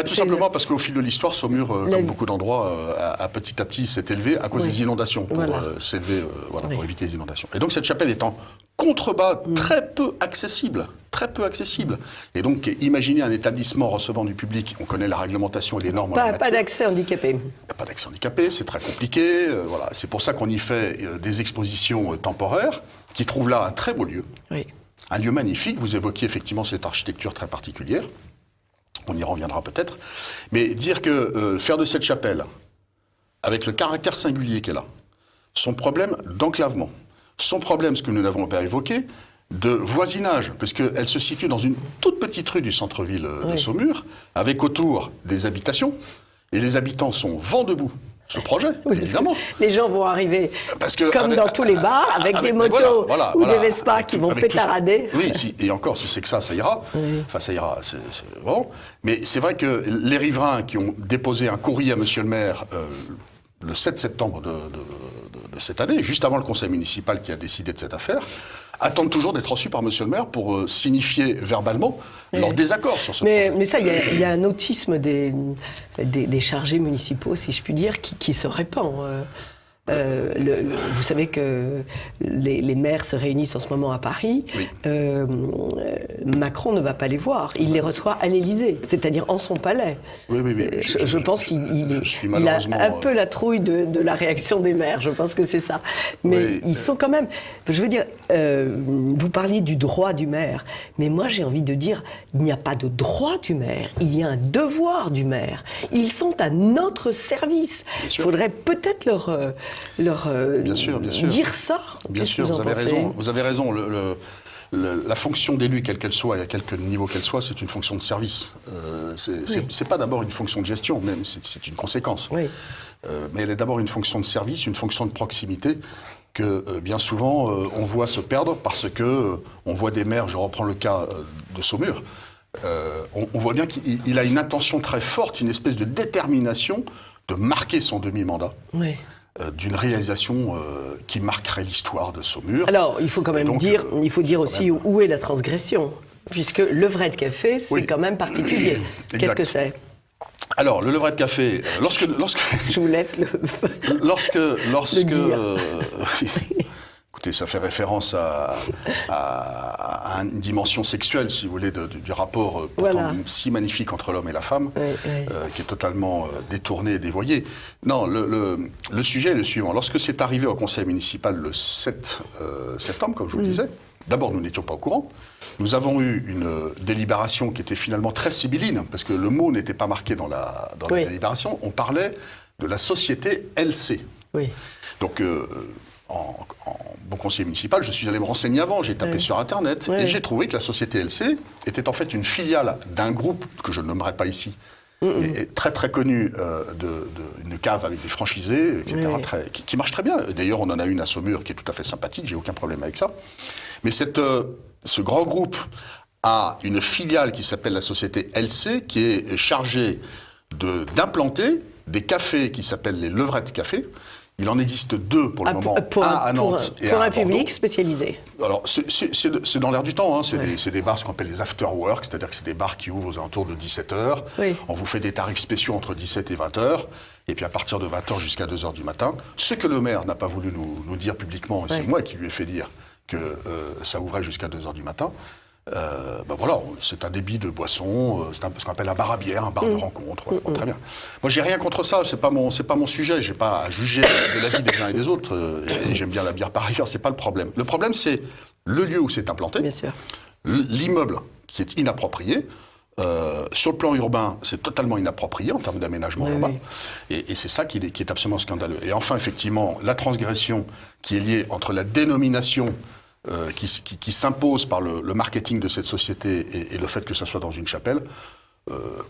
Tout simplement parce qu'au fil de l'histoire, Saumur, comme beaucoup d'endroits, a petit à petit s'est élevé à cause des inondations, pour s'élever, pour éviter les inondations. Et donc cette chapelle est en contrebas très peu accessible. Et donc, imaginez un établissement recevant du public, on connaît la réglementation et les normes en la matière. Pas d'accès handicapé. Pas d'accès handicapé, c'est très compliqué. Voilà. C'est pour ça qu'on y fait des expositions temporaires, qui trouvent là un très beau lieu. Oui. Un lieu magnifique, vous évoquiez effectivement cette architecture très particulière, on y reviendra peut-être, mais dire que faire de cette chapelle, avec le caractère singulier qu'elle a, son problème d'enclavement, son problème, ce que nous n'avons pas évoqué, de voisinage, puisqu'elle se situe dans une toute petite rue du centre-ville de Saumur, avec autour des habitations, et les habitants sont vent debout. Ce projet, évidemment. Les gens vont arriver, comme dans tous les bars, avec des motos ou des Vespa qui vont pétarader. Oui, et encore, si c'est que ça ira. Enfin, ça ira, c'est bon. Mais c'est vrai que les riverains qui ont déposé un courrier à monsieur le maire le 7 septembre de cette année, juste avant le conseil municipal qui a décidé de cette affaire, attendent toujours d'être reçus par monsieur le maire pour signifier verbalement leur désaccord sur ce projet. Mais ça, il y a un autisme des chargés municipaux, si je puis dire, qui se répand. Vous savez que les maires se réunissent en ce moment à Paris. Oui. Macron ne va pas les voir. Il les reçoit à l'Élysée, c'est-à-dire en son palais. Oui. Je pense qu'il a un peu la trouille de la réaction des maires. Je pense que c'est ça. Mais ils sont quand même... Je veux dire, vous parliez du droit du maire. Mais moi, j'ai envie de dire, il n'y a pas de droit du maire. Il y a un devoir du maire. Ils sont à notre service. Il faudrait peut-être leur bien sûr. dire ça. Bien sûr, vous avez raison. La fonction d'élu, quelle qu'elle soit, et à quelque niveau qu'elle soit, c'est une fonction de service. C'est pas d'abord une fonction de gestion, même c'est une conséquence. Oui. Mais elle est d'abord une fonction de service, une fonction de proximité que bien souvent on voit se perdre parce que on voit des maires, je reprends le cas de Saumur, on voit bien qu'il a une intention très forte, une espèce de détermination de marquer son demi-mandat. Oui. D'une réalisation qui marquerait l'histoire de Saumur. Alors, il faut quand même dire, aussi où est la transgression, puisque le vrai de café, c'est quand même particulier. Qu'est-ce que c'est ? Alors, le levrette café, lorsque je vous laisse le lorsque dire. Écoutez, ça fait référence à une dimension sexuelle, si vous voulez, du rapport pourtant si magnifique entre l'homme et la femme, qui est totalement détourné et dévoyé. Non, le sujet est le suivant. Lorsque c'est arrivé au conseil municipal le 7 septembre, comme je vous le disais, d'abord, nous n'étions pas au courant. Nous avons eu une délibération qui était finalement très sibylline, parce que le mot n'était pas marqué dans la délibération. On parlait de la société LC. Oui. Donc, en bon conseiller municipal, je suis allé me renseigner avant, j'ai tapé sur Internet, et j'ai trouvé que la société LC était en fait une filiale d'un groupe que je ne nommerai pas ici, mais très très connu, une cave avec des franchisés, etc., qui marche très bien. D'ailleurs, on en a une à Saumur qui est tout à fait sympathique, j'ai aucun problème avec ça. Mais ce grand groupe a une filiale qui s'appelle la société LC, qui est chargée d'implanter des cafés qui s'appellent les Levrettes Café. Il en existe 2 pour le moment, un à Nantes et un à Bordeaux. Pour un public spécialisé. Alors, c'est dans l'air du temps. Hein. C'est des bars, ce qu'on appelle les after-work, c'est-à-dire que c'est des bars qui ouvrent aux alentours de 17h. Oui. On vous fait des tarifs spéciaux entre 17 et 20h. Et puis à partir de 20h jusqu'à 2h du matin. Ce que le maire n'a pas voulu nous dire publiquement, et c'est moi qui lui ai fait dire que ça ouvrait jusqu'à 2h du matin. Voilà, c'est un débit de boissons, c'est ce qu'on appelle un bar à bière, un bar de rencontre, voilà, très bien. Moi, j'ai rien contre ça, c'est pas mon sujet, j'ai pas à juger de la vie des uns et des autres, et j'aime bien la bière par ailleurs, c'est pas le problème. Le problème, c'est le lieu où c'est implanté, bien sûr. L'immeuble qui est inapproprié. Sur le plan urbain, c'est totalement inapproprié en termes d'aménagement urbain, et c'est ça qui est absolument scandaleux. Et enfin, effectivement, la transgression qui est liée entre la dénomination qui s'impose par le marketing de cette société et le fait que ça soit dans une chapelle,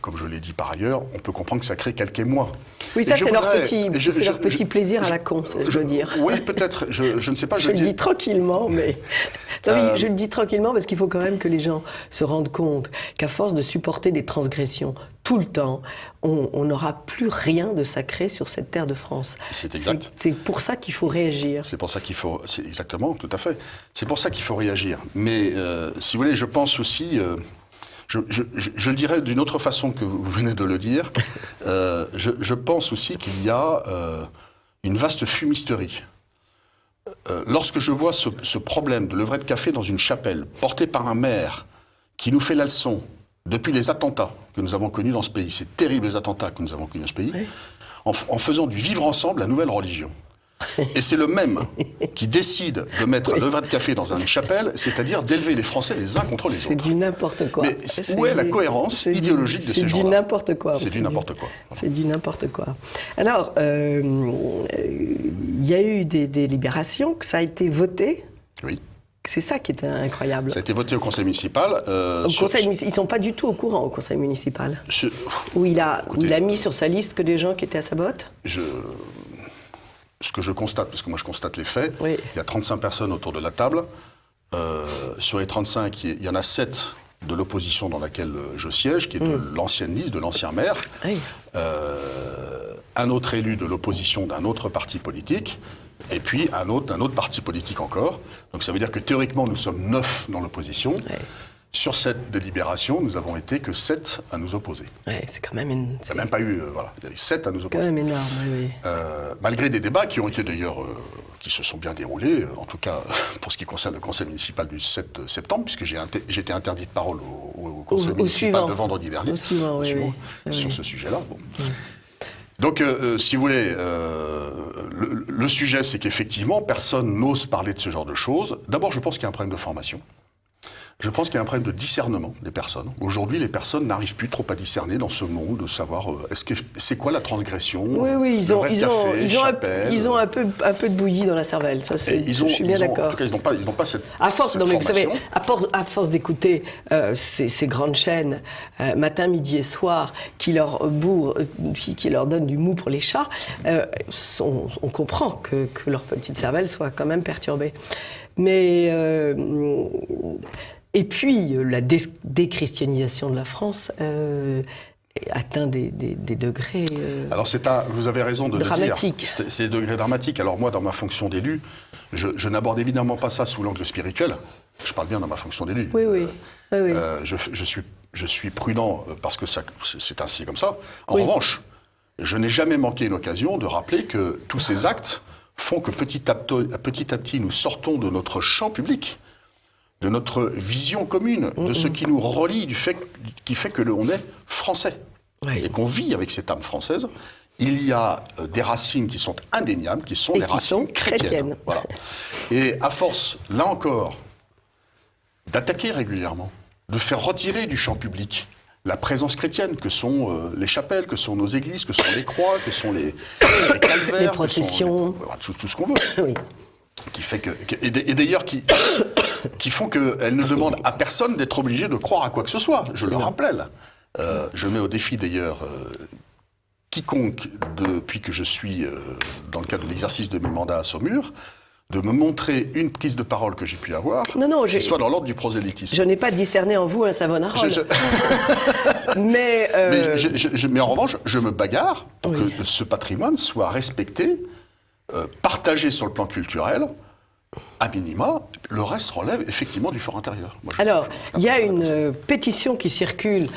comme je l'ai dit par ailleurs, on peut comprendre que ça crée quelques mois. Oui, ça c'est leur petit plaisir à la con, je veux dire. Oui, peut-être, je ne sais pas. Je le dis tranquillement, mais... je le dis tranquillement parce qu'il faut quand même que les gens se rendent compte qu'à force de supporter des transgressions tout le temps, on n'aura plus rien de sacré sur cette terre de France. C'est exact. C'est pour ça qu'il faut réagir. C'est pour ça qu'il faut... Exactement, tout à fait. C'est pour ça qu'il faut réagir. Mais, si vous voulez, je pense aussi... Je le dirais d'une autre façon que vous venez de le dire. Je pense aussi qu'il y a une vaste fumisterie. Lorsque je vois ce problème de levrette café dans une chapelle, porté par un maire qui nous fait la leçon depuis les attentats que nous avons connus dans ce pays, ces terribles attentats que nous avons connus dans ce pays, en faisant du vivre ensemble la nouvelle religion. Et c'est le même qui décide de mettre un levrette café dans une chapelle, c'est-à-dire d'élever les Français les uns contre les autres. C'est du n'importe quoi. Mais où est la cohérence idéologique de ces gens-là ? C'est du n'importe quoi. C'est du n'importe quoi. C'est du n'importe quoi. Alors, il y a eu des délibérations, que ça a été voté. Oui. C'est ça qui était incroyable. Ça a été voté au conseil municipal. Ils ne sont pas du tout au courant au conseil municipal. Où il a mis sur sa liste que des gens qui étaient à sa botte. Ce que je constate, parce que moi je constate les faits, il y a 35 personnes autour de la table. Sur les 35, il y en a 7 de l'opposition dans laquelle je siège, qui est de l'ancienne liste, de l'ancien maire. Oui. Un autre élu de l'opposition d'un autre parti politique, et puis un autre parti politique encore. Donc ça veut dire que théoriquement, nous sommes 9 dans l'opposition. Oui. Sur cette délibération, nous avons été que 7 à nous opposer. Ouais, c'est quand même une... Il n'y a même pas eu... il y a eu 7 à nous opposer. C'est quand même énorme, oui. Malgré des débats qui ont été d'ailleurs... qui se sont bien déroulés, en tout cas pour ce qui concerne le conseil municipal du 7 septembre, puisque j'ai été interdit de parole au conseil municipal de vendredi dernier, sur ce sujet-là. Bon. Donc, si vous voulez, le sujet, c'est qu'effectivement, personne n'ose parler de ce genre de choses. D'abord, je pense qu'il y a un problème de formation. Je pense qu'il y a un problème de discernement des personnes. Aujourd'hui, les personnes n'arrivent plus trop à discerner dans ce monde, de savoir c'est quoi la transgression. Oui, ils ont un peu de bouillie dans la cervelle. Ça, je suis bien d'accord. En tout cas, ils n'ont pas cette formation. Vous savez, à force d'écouter ces grandes chaînes matin, midi et soir qui leur donnent du mou pour les chats, on comprend que leur petite cervelle soit quand même perturbée. Mais et puis la déchristianisation de la France atteint des degrés alors vous avez raison de dramatiques. Le dire. C'est des degrés dramatiques. Alors moi, dans ma fonction d'élu, je n'aborde évidemment pas ça sous l'angle spirituel. Je parle bien dans ma fonction d'élu. Oui. Je suis prudent parce que c'est ainsi comme ça. En revanche, je n'ai jamais manqué une occasion de rappeler que tous ces actes font que petit à petit, nous sortons de notre champ public, de notre vision commune, de ce qui nous relie, qui fait que l'on est français, et qu'on vit avec cette âme française. Il y a des racines qui sont indéniables, qui sont les racines chrétiennes. Voilà. Et à force, là encore, d'attaquer régulièrement, de faire retirer du champ public la présence chrétienne, que sont les chapelles, que sont nos églises, que sont les croix, que sont les calvaires, les processions, tout ce qu'on veut. Oui. Qui fait et d'ailleurs qui font qu'elles ne demandent à personne d'être obligé de croire à quoi que ce soit. Je le rappelle. Je mets au défi d'ailleurs quiconque, depuis que je suis dans le cadre de l'exercice de mes mandats à Saumur, de me montrer une prise de parole que j'ai pu avoir, qui soit dans l'ordre du prosélytisme. Je n'ai pas discerné en vous un Savonarole. Mais en revanche, je me bagarre pour que ce patrimoine soit respecté, partagé sur le plan culturel, à minima. Le reste relève effectivement du fort intérieur. Alors, il y a une pétition qui circule,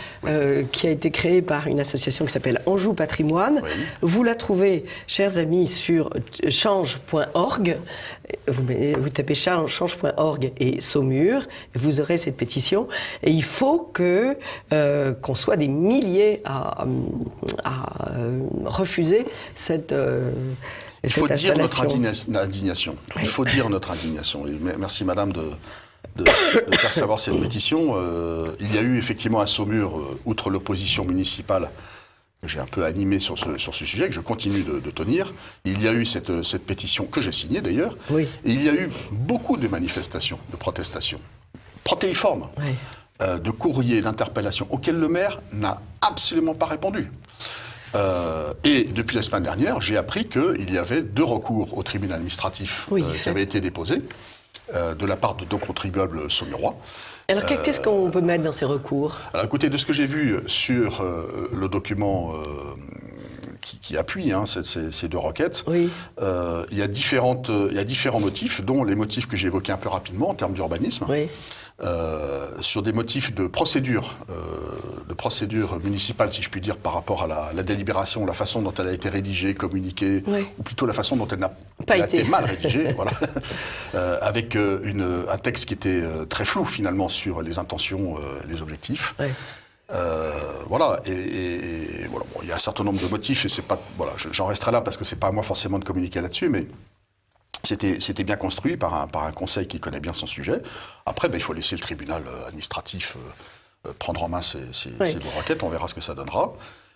qui a été créée par une association qui s'appelle Anjou Patrimoine. Oui. Vous la trouvez, chers amis, sur change.org. Vous tapez change.org et Saumur, et vous aurez cette pétition. Et il faut qu'on soit des milliers à refuser cette... Il faut dire notre indignation. Oui. Il faut dire notre indignation. Et merci, madame, de faire savoir cette pétition. Il y a eu effectivement à Saumur, outre l'opposition municipale, que j'ai un peu animée sur ce sujet, que je continue de tenir, il y a eu cette pétition, que j'ai signée d'ailleurs, et il y a eu beaucoup de manifestations, de protestations, protéiformes, de courriers, d'interpellations, auxquels le maire n'a absolument pas répondu. Et depuis la semaine dernière, j'ai appris qu'il y avait 2 recours au tribunal administratif qui avaient été déposés de la part de 2 contribuables saumurois. Alors qu'est-ce qu'on peut mettre dans ces recours ? Alors écoutez, de ce que j'ai vu sur le document qui appuie ces 2 requêtes, il y a différents motifs, dont les motifs que j'ai évoqués un peu rapidement en termes d'urbanisme. Sur des motifs de procédure municipale, si je puis dire, par rapport à la délibération, la façon dont elle a été rédigée, communiquée, ou plutôt la façon dont elle n'a pas été mal rédigée, voilà, avec un texte qui était très flou finalement sur les intentions, les objectifs. Voilà, et voilà, bon, il y a un certain nombre de motifs, et c'est pas, voilà, j'en resterai là parce que c'est pas à moi forcément de communiquer là-dessus, mais c'était bien construit par un conseil qui connaît bien son sujet. Après, il faut laisser le tribunal administratif prendre en main ces 2 requêtes, on verra ce que ça donnera.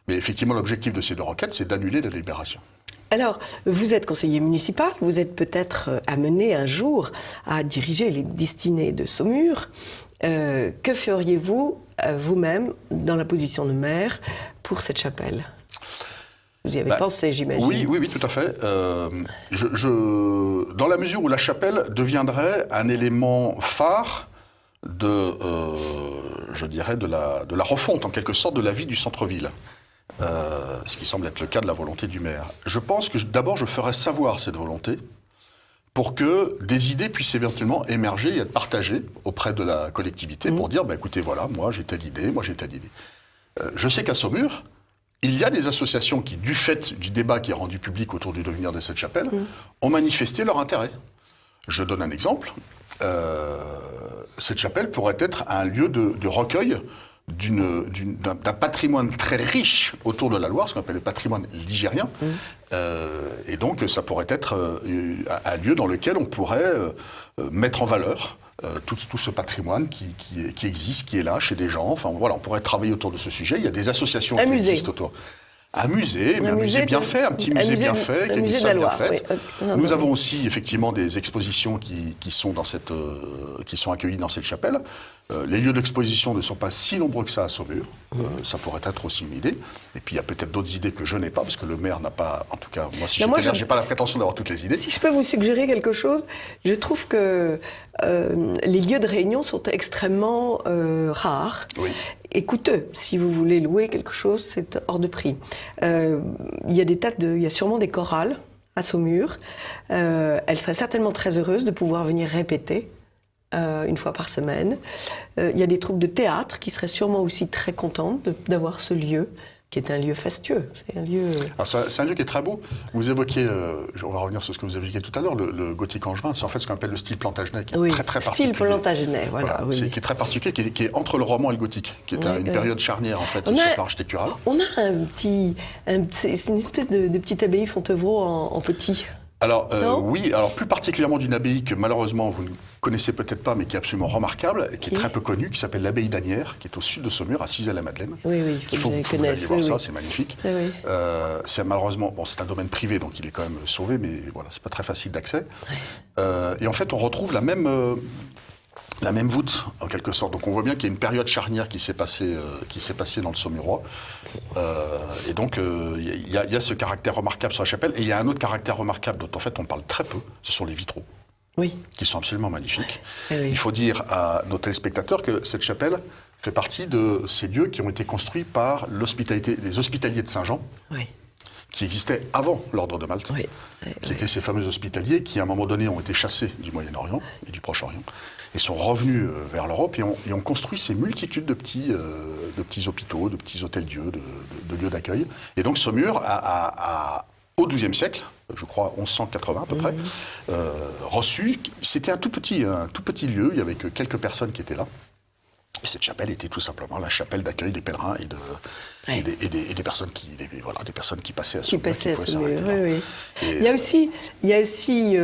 Mais effectivement, l'objectif de ces 2 requêtes, c'est d'annuler la délibération. Alors, vous êtes conseiller municipal, vous êtes peut-être amené un jour à diriger les destinées de Saumur. Que feriez-vous vous-même, dans la position de maire, pour cette chapelle ? Vous y avez pensé, j'imagine. Oui, tout à fait. Dans la mesure où la chapelle deviendrait un élément phare je dirais, de la refonte, en quelque sorte, de la vie du centre-ville. Ce qui semble être le cas de la volonté du maire. Je pense que d'abord, je ferais savoir cette volonté pour que des idées puissent éventuellement émerger et être partagées auprès de la collectivité pour dire, écoutez, voilà, moi j'ai telle idée, je sais qu'à Saumur, il y a des associations qui, du fait du débat qui est rendu public autour du devenir de cette chapelle, ont manifesté leur intérêt. Je donne un exemple. Cette chapelle pourrait être un lieu de recueil d'un patrimoine très riche autour de la Loire, ce qu'on appelle le patrimoine ligérien. Et donc, ça pourrait être un lieu dans lequel on pourrait mettre en valeur tout ce patrimoine qui existe, qui est là chez des gens. Enfin, voilà, on pourrait travailler autour de ce sujet. Il y a des associations qui existent autour. Un musée bien fait, un petit musée bien fait, qui a une salle bien faite. Nous avons aussi effectivement des expositions qui sont accueillies dans cette chapelle. Les lieux d'exposition ne sont pas si nombreux que ça à Saumur. Ça pourrait être aussi une idée. Et puis il y a peut-être d'autres idées que je n'ai pas, parce que le maire n'a pas, en tout cas, moi si j'étais maire, j'ai pas la prétention d'avoir toutes les idées. Si je peux vous suggérer quelque chose, je trouve que les lieux de réunion sont extrêmement rares. Et coûteux. Si vous voulez louer quelque chose, c'est hors de prix. Il y a sûrement des chorales à Saumur. Elle serait certainement très heureuse de pouvoir venir répéter une fois par semaine. Il y a des troupes de théâtre qui seraient sûrement aussi très contentes d'avoir ce lieu qui est un lieu fastueux. C'est un lieu... C'est un lieu qui est très beau. Vous évoquiez, on va revenir sur ce que vous évoquiez tout à l'heure, le gothique angevin. C'est en fait ce qu'on appelle le style Plantagenet, qui est très très particulier. Style Plantagenet, voilà. Qui est très particulier, qui est entre le roman et le gothique, qui est une période charnière en fait sur le plan architectural. On a c'est une espèce de petite abbaye Fontevraud en petit. Alors oui, alors plus particulièrement d'une abbaye que malheureusement vous ne connaissez peut-être pas, mais qui est absolument remarquable, qui est très peu connue, qui s'appelle l'abbaye d'Asnières, qui est au sud de Saumur, à Cizay-la-Madeleine. Oui, il faut que vous alliez voir ça, c'est magnifique. Oui. C'est malheureusement, c'est un domaine privé, donc il est quand même sauvé, mais voilà, c'est pas très facile d'accès. Et en fait, on retrouve la même voûte, en quelque sorte. Donc on voit bien qu'il y a une période charnière qui s'est passée dans le Saumurois. Et donc il y a ce caractère remarquable sur la chapelle. Et il y a un autre caractère remarquable dont en fait on parle très peu, ce sont les vitraux. Oui. Qui sont absolument magnifiques. Oui. Il faut dire à nos téléspectateurs que cette chapelle fait partie de ces lieux qui ont été construits par les hospitaliers de Saint-Jean. Oui. Qui existaient avant l'ordre de Malte, qui étaient ces fameux hospitaliers qui, à un moment donné, ont été chassés du Moyen-Orient et du Proche-Orient, et sont revenus vers l'Europe et ont construit ces multitudes de petits hôpitaux, de petits hôtels-dieux, de lieux d'accueil. Et donc Saumur au XIIe siècle, je crois 1180 à peu près, reçu. C'était un tout petit lieu, il y avait que quelques personnes qui étaient là. Et cette chapelle était tout simplement la chapelle d'accueil des pèlerins et des personnes qui passaient à Saumur. Oui. Il y a aussi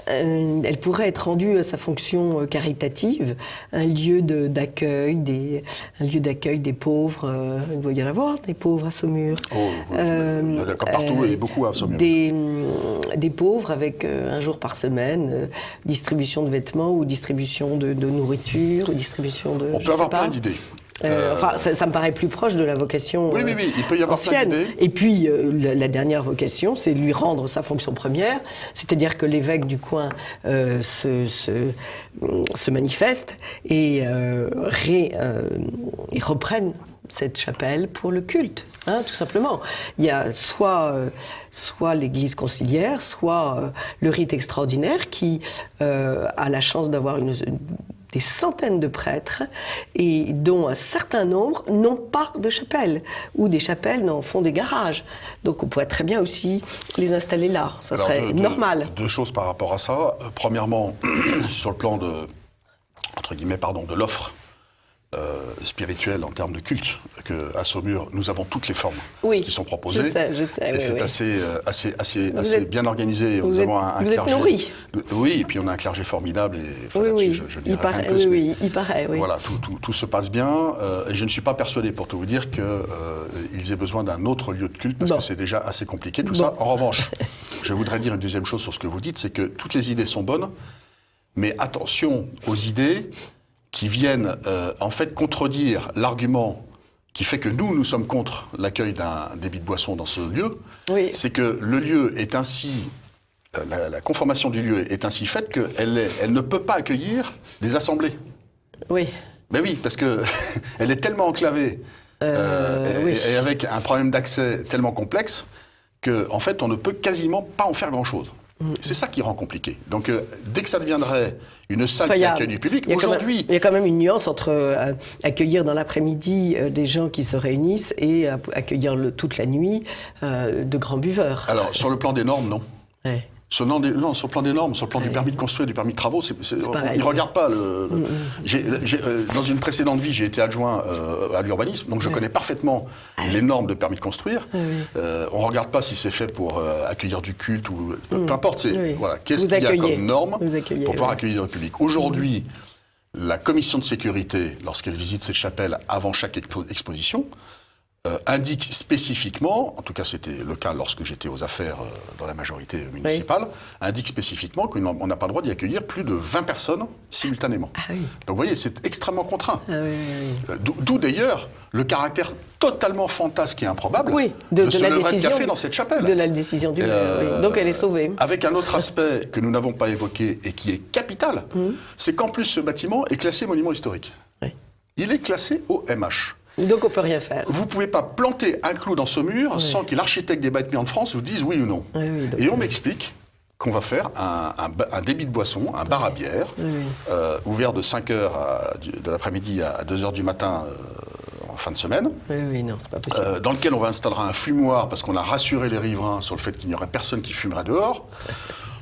elle pourrait être rendue à sa fonction caritative, un lieu d'accueil des pauvres. Il doit y en avoir des pauvres à Saumur. Il y en a comme partout et beaucoup à Saumur. Des pauvres avec un jour par semaine, distribution de vêtements ou distribution de nourriture ou distribution de... On peut avoir plein d'idées. Ça me paraît plus proche de la vocation oui, il peut y avoir ancienne. plein d'idées. Et puis, la dernière vocation, c'est de lui rendre sa fonction première, c'est-à-dire que l'évêque du coin se manifeste et reprenne cette chapelle pour le culte, tout simplement. Il y a soit l'église conciliaire, soit le rite extraordinaire qui a la chance d'avoir des centaines de prêtres, et dont un certain nombre n'ont pas de chapelle, ou des chapelles n'en font des garages. Donc on pourrait très bien aussi les installer là, ça serait normal. Deux choses par rapport à ça. Premièrement, sur le plan de l'offre spirituelle en termes de culte, qu'à Saumur, nous avons toutes les formes qui sont proposées. Je sais. Et c'est assez bien organisé. Nous avons un clergé. Vous êtes nourris. Oui, et puis on a un clergé formidable. Et il paraît. Voilà, tout se passe bien. Et je ne suis pas persuadé, pour tout vous dire, qu'ils aient besoin d'un autre lieu de culte, parce que c'est déjà assez compliqué tout ça. En revanche, je voudrais dire une deuxième chose sur ce que vous dites, c'est que toutes les idées sont bonnes, mais attention aux idées qui viennent en fait contredire l'argument qui fait que nous sommes contre l'accueil d'un débit de boisson dans ce lieu. Oui. C'est que le lieu est ainsi, la conformation du lieu est ainsi faite qu'elle ne peut pas accueillir des assemblées. Oui. Ben oui, parce que elle est tellement enclavée et avec un problème d'accès tellement complexe que en fait on ne peut quasiment pas en faire grand-chose. C'est ça qui rend compliqué. Donc, dès que ça deviendrait une salle qui accueille du public, aujourd'hui... Il y a quand même une nuance entre accueillir dans l'après-midi des gens qui se réunissent et accueillir toute la nuit de grands buveurs. Alors, sur le plan des normes, non. Ouais. Sur le plan des normes, sur le plan du permis de construire, du permis de travaux, ils ne regardent pas. Dans une précédente vie, j'ai été adjoint à l'urbanisme, donc je connais parfaitement les normes de permis de construire. On ne regarde pas si c'est fait pour accueillir du culte ou peu importe. Voilà, qu'est-ce qu'il y a comme norme pour pouvoir accueillir le public. Aujourd'hui, la commission de sécurité, lorsqu'elle visite cette chapelle avant chaque exposition, indique spécifiquement, en tout cas c'était le cas lorsque j'étais aux affaires dans la majorité municipale, indique spécifiquement qu'on n'a pas le droit d'y accueillir plus de 20 personnes simultanément. Donc vous voyez, c'est extrêmement contraint. D'où d'ailleurs le caractère totalement fantasque et improbable de ce lever de café dans cette chapelle. De la décision du maire, Donc elle est sauvée. Avec un autre aspect que nous n'avons pas évoqué et qui est capital, c'est qu'en plus ce bâtiment est classé monument historique. Il est classé au MH. Donc on peut rien faire. Vous ne pouvez pas planter un clou dans ce mur sans que l'architecte des bâtiments de France vous dise oui ou non. Et on m'explique qu'on va faire un débit de boisson, un bar à bière, ouvert de 5h de l'après-midi à 2h du matin fin de semaine. Oui, non, c'est pas possible. Dans lequel on va installer un fumoir parce qu'on a rassuré les riverains sur le fait qu'il n'y aurait personne qui fumerait dehors.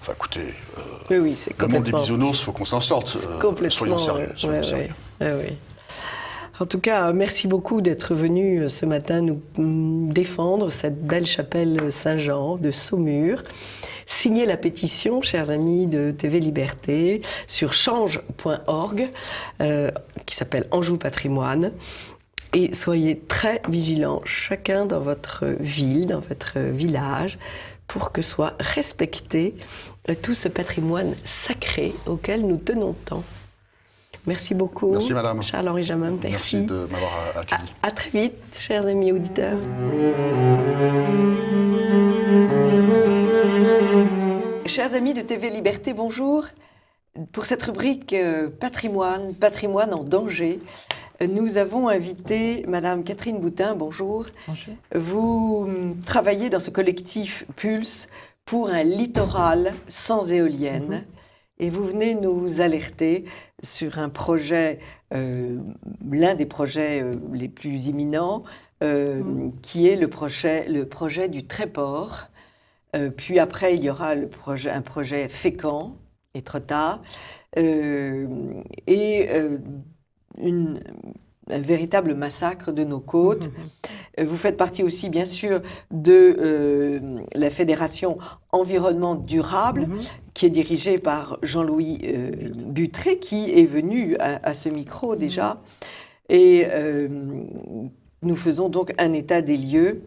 Enfin, écoutez, oui, c'est le monde des bisounours, il faut qu'on s'en sorte. Soyons sérieux. Oui. En tout cas, merci beaucoup d'être venu ce matin nous défendre cette belle chapelle Saint-Jean de Saumur. Signez la pétition, chers amis de TV Liberté, sur change.org, qui s'appelle Anjou Patrimoine. Et soyez très vigilants, chacun dans votre ville, dans votre village, pour que soit respecté tout ce patrimoine sacré auquel nous tenons tant. Merci beaucoup. Merci, madame. Charles-Henri Jamin, merci. Merci de m'avoir accueilli. À très vite, chers amis auditeurs. Chers amis de TV Liberté, bonjour. Pour cette rubrique patrimoine en danger, nous avons invité Madame Catherine Boutin. Bonjour. Bonjour. Vous travaillez dans ce collectif Pulse pour un littoral sans éoliennes. Et vous venez nous alerter sur un projet, l'un des projets les plus imminents, qui est le projet du Tréport. Puis après, il y aura un projet Fécamp, Étretat, un véritable massacre de nos côtes. Vous faites partie aussi, bien sûr, de la Fédération Environnement Durable, qui est dirigée par Jean-Louis Butré, qui est venu à ce micro déjà. Et nous faisons donc un état des lieux.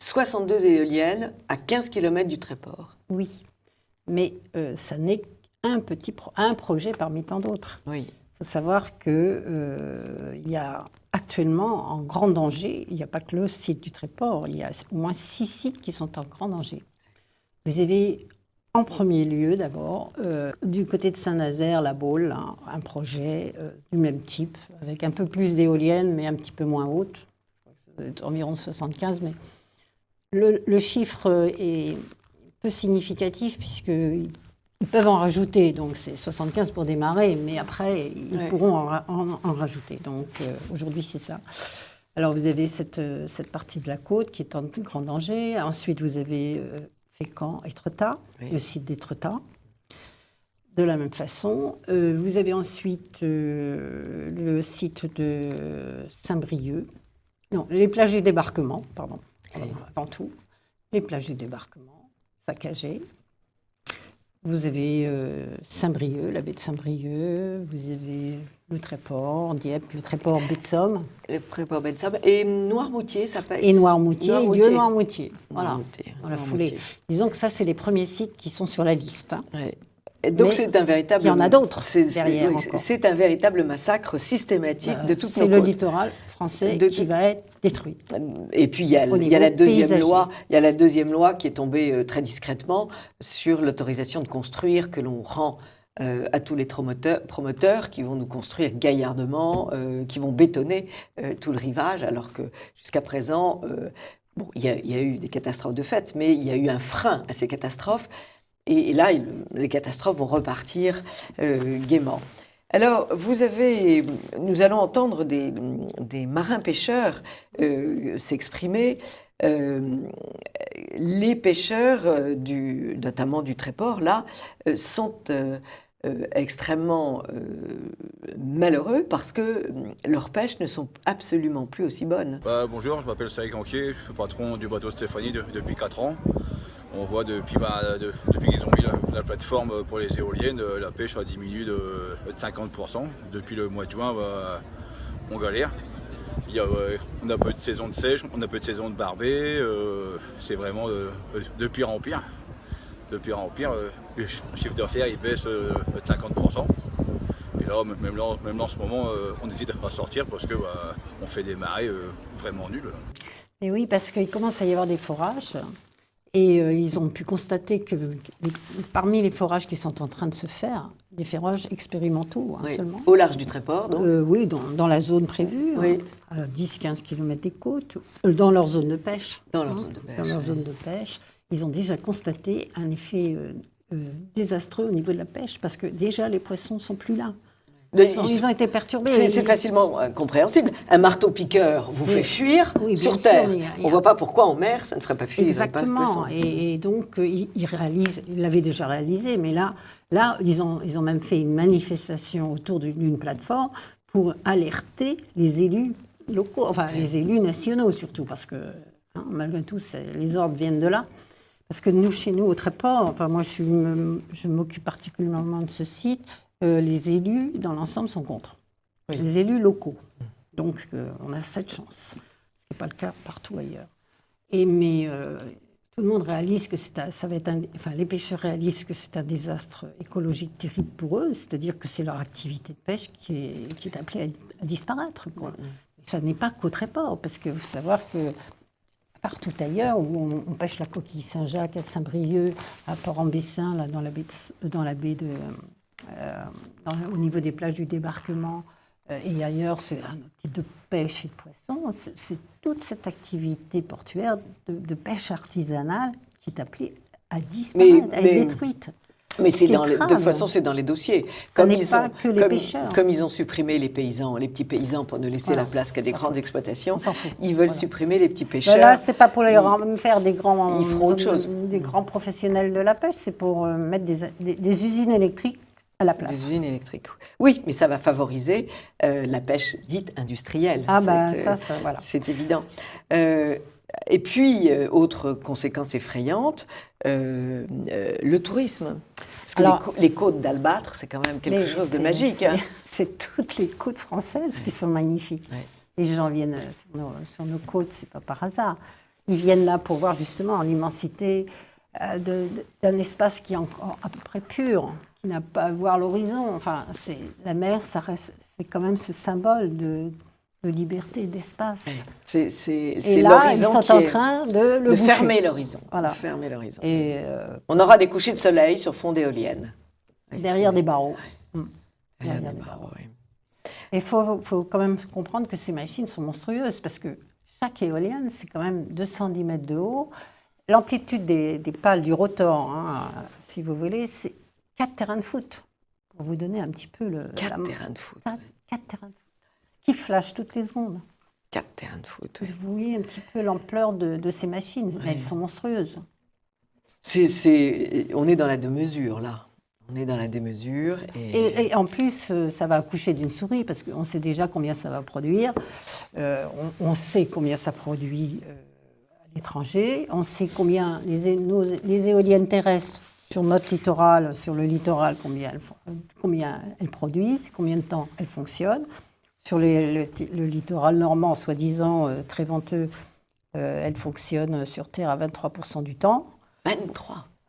62 éoliennes à 15 km du Tréport. Oui, mais ça n'est qu'un projet parmi tant d'autres. Oui. Il faut savoir qu'il y a actuellement en grand danger, il n'y a pas que le site du Tréport, il y a au moins 6 sites qui sont en grand danger. Vous avez en premier lieu d'abord, du côté de Saint-Nazaire, la Baule, un projet du même type, avec un peu plus d'éoliennes, mais un petit peu moins haute, environ 75, mais le chiffre est peu significatif puisqu'ils peuvent en rajouter, donc c'est 75 pour démarrer, mais après, ils pourront en rajouter. Donc aujourd'hui, c'est ça. Alors vous avez cette partie de la côte qui est en grand danger. Ensuite, vous avez Fécamp, Étretat, le site d'Étretat. De la même façon, vous avez ensuite le site de Saint-Brieuc. Non, les plages du débarquement, pardon. Avant tout, les plages du débarquement, saccagées. Vous avez Saint-Brieuc, la baie de Saint-Brieuc, vous avez le Tréport, Dieppe, le Tréport baie de Somme. Le Tréport baie de Somme. Et Noirmoutier, ça peut être... Et Noirmoutier, Dieu Noirmoutier. Voilà, dans la foulée. Noirmoutier. Disons que ça, c'est les premiers sites qui sont sur la liste. Ouais. Et donc mais c'est un véritable... Il y en a d'autres derrière encore. C'est un véritable massacre systématique de toutes nos côtes. C'est le littoral français qui va être détruit. Et puis il y a la deuxième loi qui est tombée très discrètement sur l'autorisation de construire que l'on rend à tous les promoteurs qui vont nous construire gaillardement, qui vont bétonner tout le rivage, alors que jusqu'à présent, il y a eu des catastrophes de fait, mais il y a eu un frein à ces catastrophes. Et là, les catastrophes vont repartir gaiement. Alors, nous allons entendre des marins-pêcheurs s'exprimer. Les pêcheurs, notamment du Tréport, là, sont extrêmement malheureux parce que leurs pêches ne sont absolument plus aussi bonnes. Bonjour, je m'appelle Saïk Anquier, je suis patron du bateau Stéphanie depuis 4 ans. On voit depuis qu'ils ont mis la plateforme pour les éoliennes, la pêche a diminué de 50%. Depuis le mois de juin, on galère. On a peu de saison de sèche, on a peu de saison de barbet. C'est vraiment de pire en pire. De pire en pire. Le chiffre d'affaires il baisse de 50%. Et là, même là en ce moment, on hésite à sortir parce que on fait des marées vraiment nulles. Et oui, parce qu'il commence à y avoir des forages. Et ils ont pu constater que parmi les forages qui sont en train de se faire, des forages expérimentaux seulement. Au large du Tréport, donc oui, dans la zone prévue, à 10-15 km des côtes, dans leur zone de pêche. Dans leur zone de pêche. Dans leur zone de pêche. Ils ont déjà constaté un effet désastreux au niveau de la pêche, parce que déjà les poissons ne sont plus là. Ils ont été perturbés. C'est facilement compréhensible. Un marteau-piqueur vous fait fuir sur Terre. On ne voit pas pourquoi en mer, ça ne ferait pas fuir. Exactement. Et donc, ils l'avaient déjà réalisé, mais là ils ont même fait une manifestation autour d'une plateforme pour alerter les élus locaux, enfin les élus nationaux surtout, parce que malgré tout, les ordres viennent de là. Parce que nous, chez nous, au Tréport, enfin moi je m'occupe particulièrement de ce site, les élus dans l'ensemble sont contre. Oui. Les élus locaux. Donc on a cette chance. Ce n'est pas le cas partout ailleurs. Mais tout le monde réalise que les pêcheurs réalisent que c'est un désastre écologique terrible pour eux, c'est-à-dire que c'est leur activité de pêche qui est appelée à disparaître, quoi. Ça n'est pas qu'au Tréport, parce que vous savez savoir que partout ailleurs où on pêche la coquille Saint-Jacques, à Saint-Brieuc, à Port-en-Bessin, là, au niveau des plages du débarquement, et ailleurs, c'est un autre type de pêche et de poisson. C'est toute cette activité portuaire de pêche artisanale qui est appelée à disparaître, à être détruite. Mais de toute façon, c'est dans les dossiers. Comme les pêcheurs. Comme ils ont supprimé les petits paysans pour ne laisser la place qu'à des grandes exploitations, ils veulent supprimer les petits pêcheurs. Là, c'est pas pour faire des grands, ils feront autre chose. Des grands professionnels de la pêche, c'est pour mettre des usines électriques à la place. Des usines électriques. Oui, mais ça va favoriser la pêche dite industrielle. Voilà. C'est évident. Et puis, autre conséquence effrayante, le tourisme. Parce que les côtes d'Albâtre, c'est quand même quelque chose de magique. C'est toutes les côtes françaises qui sont magnifiques. Ouais. Les gens viennent sur nos côtes, c'est pas par hasard. Ils viennent là pour voir justement l'immensité d'un espace qui est encore à peu près pur, qui n'a pas à voir l'horizon. Enfin, la mer, c'est quand même ce symbole de liberté, d'espace. C'est et là, ils sont en train de fermer l'horizon. Voilà. Fermer l'horizon. Et on aura des couchers de soleil sur fond d'éoliennes. Derrière des barreaux. Derrière des barreaux, oui. Et il faut quand même comprendre que ces machines sont monstrueuses, parce que chaque éolienne, c'est quand même 210 mètres de haut. L'amplitude des pales du rotor, si vous voulez, c'est 4 terrains de foot. Pour vous donner un petit peu 4 terrains de foot. 4 terrains de foot. Qui flashent toutes les secondes. 4 terrains de foot. Oui. Vous voyez un petit peu l'ampleur de ces machines. Oui. Elles sont monstrueuses. On est dans la démesure, là. On est dans la démesure. Et en plus, ça va accoucher d'une souris, parce qu'on sait déjà combien ça va produire. On sait combien ça produit à l'étranger. On sait combien les éoliennes terrestres sur notre littoral, sur le littoral, combien elles produisent, combien de temps elles fonctionnent. Sur le littoral normand, soi-disant très venteux, elles fonctionnent sur Terre à 23% du temps.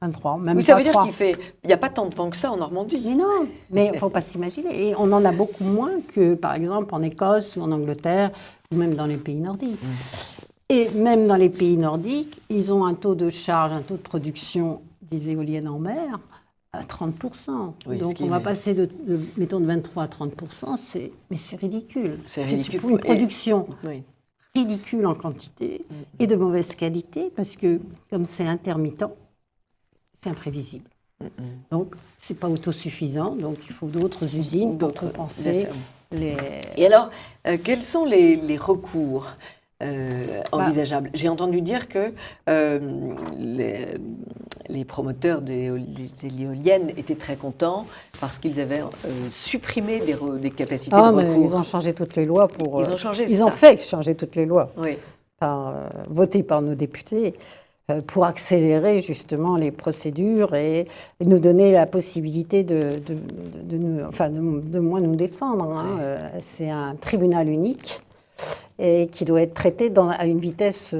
23, même oui, ça veut dire qu'il n'y a pas tant de vent que ça en Normandie. Mais non, mais il ne faut pas s'imaginer. Et on en a beaucoup moins que, par exemple, en Écosse ou en Angleterre, ou même dans les pays nordiques. Et même dans les pays nordiques, ils ont un taux de charge, un taux de production des éoliennes en mer à 30%. Oui, donc on va passer mettons, de 23 à 30%, mais c'est ridicule. C'est ridicule. Pour une production ridicule en quantité et de mauvaise qualité, parce que comme c'est intermittent, c'est imprévisible. Donc, ce n'est pas autosuffisant. Donc, il faut d'autres usines pour compenser. Et alors, quels sont les recours envisageables? J'ai entendu dire que les promoteurs des éoliennes étaient très contents parce qu'ils avaient supprimé des capacités de recours. Mais ils ont changé toutes les lois pour... Ils ont fait changer toutes les lois, oui. Votées par nos députés, pour accélérer justement les procédures et nous donner la possibilité de moins nous défendre. C'est un tribunal unique et qui doit être traité à une vitesse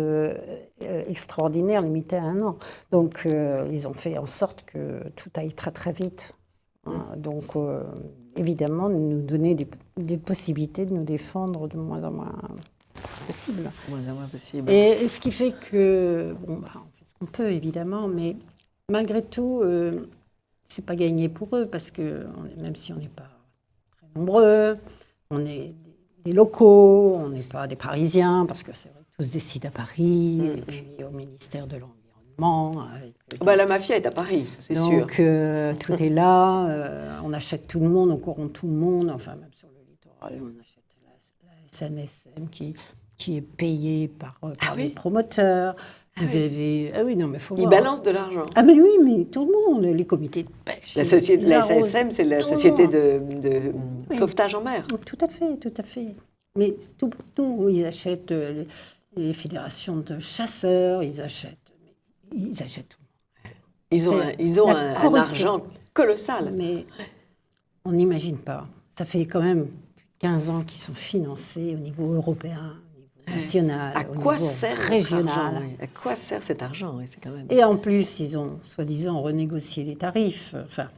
extraordinaire, limitée à 1 an. Donc, ils ont fait en sorte que tout aille très très vite. Donc, évidemment, nous donner des possibilités de nous défendre de moins en moins possible. Et ce qui fait que, on fait ce qu'on peut évidemment, mais malgré tout, c'est pas gagné pour eux, parce que même si on n'est pas très nombreux, on est des locaux, on n'est pas des Parisiens, parce que c'est vrai que tout se décide à Paris, et puis au ministère de l'Environnement, Mans. La mafia est à Paris, c'est sûr. Donc, tout est là. On achète tout le monde, on corrompt tout le monde. Enfin, même sur le littoral, on achète la SNSM qui est payée par les promoteurs. Vous avez... Ah oui, non, mais faut Ils voir. balancent de l'argent. Ah mais oui, mais tout le monde, les comités de pêche. La SNSM, c'est la société de sauvetage en mer. Tout à fait, tout à fait. Mais tout, ils achètent les fédérations de chasseurs, ils achètent tout. Ils ont un argent colossal. Mais on n'imagine pas. Ça fait quand même plus de 15 ans qu'ils sont financés au niveau européen, au niveau national, à au quoi niveau sert régional. À quoi sert cet argent c'est quand même... Et en plus, ils ont soi-disant renégocié les tarifs. Enfin,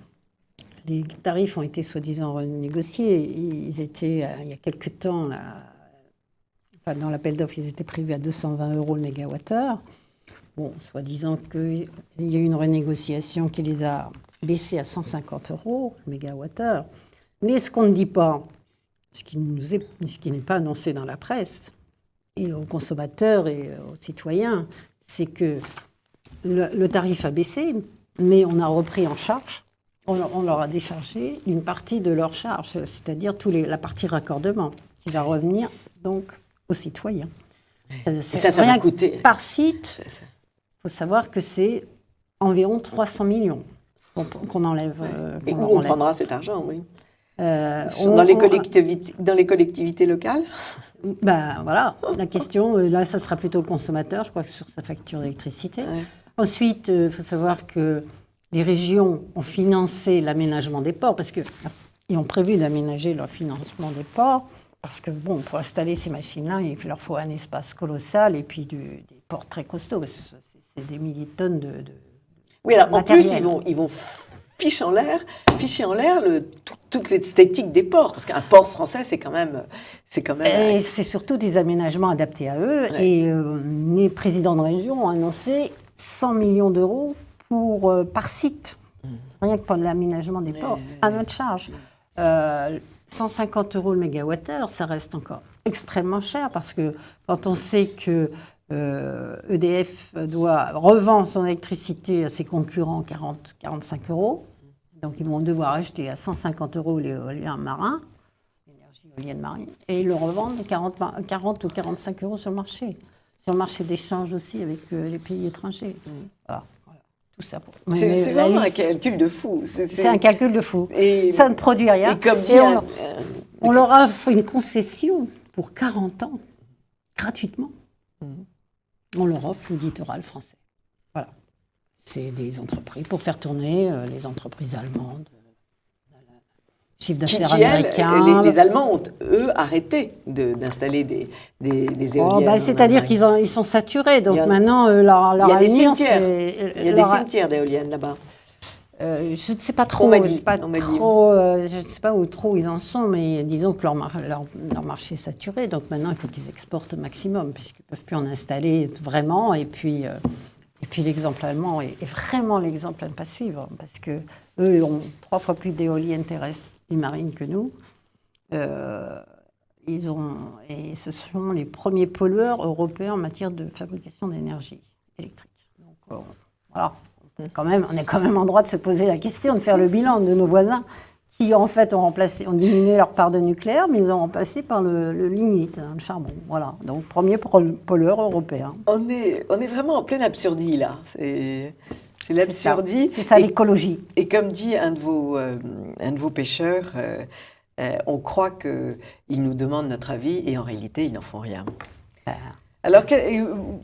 les tarifs ont été soi-disant renégociés. Ils étaient, il y a quelque temps, dans l'appel d'offres, ils étaient prévus à 220 € le mégawattheure. Bon, soi-disant qu'il y a eu une renégociation qui les a baissés à 150 € le mégawattheure. Mais ce qu'on ne dit pas, ce qui n'est pas annoncé dans la presse, et aux consommateurs et aux citoyens, c'est que le tarif a baissé, mais on a repris en charge, on leur a déchargé une partie de leur charge, c'est-à-dire la partie raccordement, qui va revenir donc aux citoyens. Ça va coûter. Par site, il faut savoir que c'est environ 300 millions qu'on enlève. Et où on prendra cet argent, oui. Dans les collectivités locales? Voilà, la question, là, ça sera plutôt le consommateur, je crois que sur sa facture d'électricité. Ouais. Ensuite, il faut savoir que les régions ont financé l'aménagement des ports, parce qu'ils ont prévu d'aménager leur financement des ports, parce que, pour installer ces machines-là, il leur faut un espace colossal et puis des ports très costauds, parce que c'est des milliers de tonnes de Oui, alors matériel. En plus, ils vont ficher en l'air toute l'esthétique des ports, parce qu'un port français, c'est quand même... Et c'est surtout des aménagements adaptés à eux, et les présidents de région ont annoncé 100 millions d'euros par site, rien que pour l'aménagement des ports, à notre charge. 150 € le mégawattheure, ça reste encore extrêmement cher, parce que quand on sait que EDF doit revendre son électricité à ses concurrents 40-45 €, donc ils vont devoir acheter à 150 € l'éolien marin, l'énergie éolienne marine, et ils le revendent 40 ou 45 € sur le marché d'échange aussi avec les pays étrangers. Voilà. Tout ça. C'est vraiment un calcul de fou. C'est un calcul de fou. Et ça ne produit rien. Et comme dit on leur offre une concession pour 40 ans, gratuitement. On leur offre le littoral français. Voilà. C'est des entreprises, pour faire tourner les entreprises allemandes, chiffre d'affaires américain. Les Allemands ont, eux, arrêté d'installer des éoliennes. C'est-à-dire qu'ils sont saturés. Donc maintenant, leur avenir, c'est... Il y a des cimetières d'éoliennes là-bas. Je ne sais pas trop. Je ne sais pas où trop ils en sont, mais disons que leur marché est saturé. Donc maintenant, il faut qu'ils exportent au maximum, puisqu'ils ne peuvent plus en installer vraiment. Et puis l'exemple allemand est vraiment l'exemple à ne pas suivre, parce qu'eux ont 3 fois plus d'éoliennes terrestres et marines que nous. Et ce sont les premiers pollueurs européens en matière de fabrication d'énergie électrique. Donc voilà. On est quand même en droit de se poser la question, de faire le bilan de nos voisins qui, en fait, ont diminué leur part de nucléaire, mais ils ont remplacé par le lignite, le charbon. Voilà. Donc, premier pollueur européen. On est vraiment en pleine absurdie, là. C'est l'absurdie. C'est ça l'écologie. Et comme dit un de vos pêcheurs, on croit qu'ils nous demandent notre avis et en réalité, ils n'en font rien. Alors,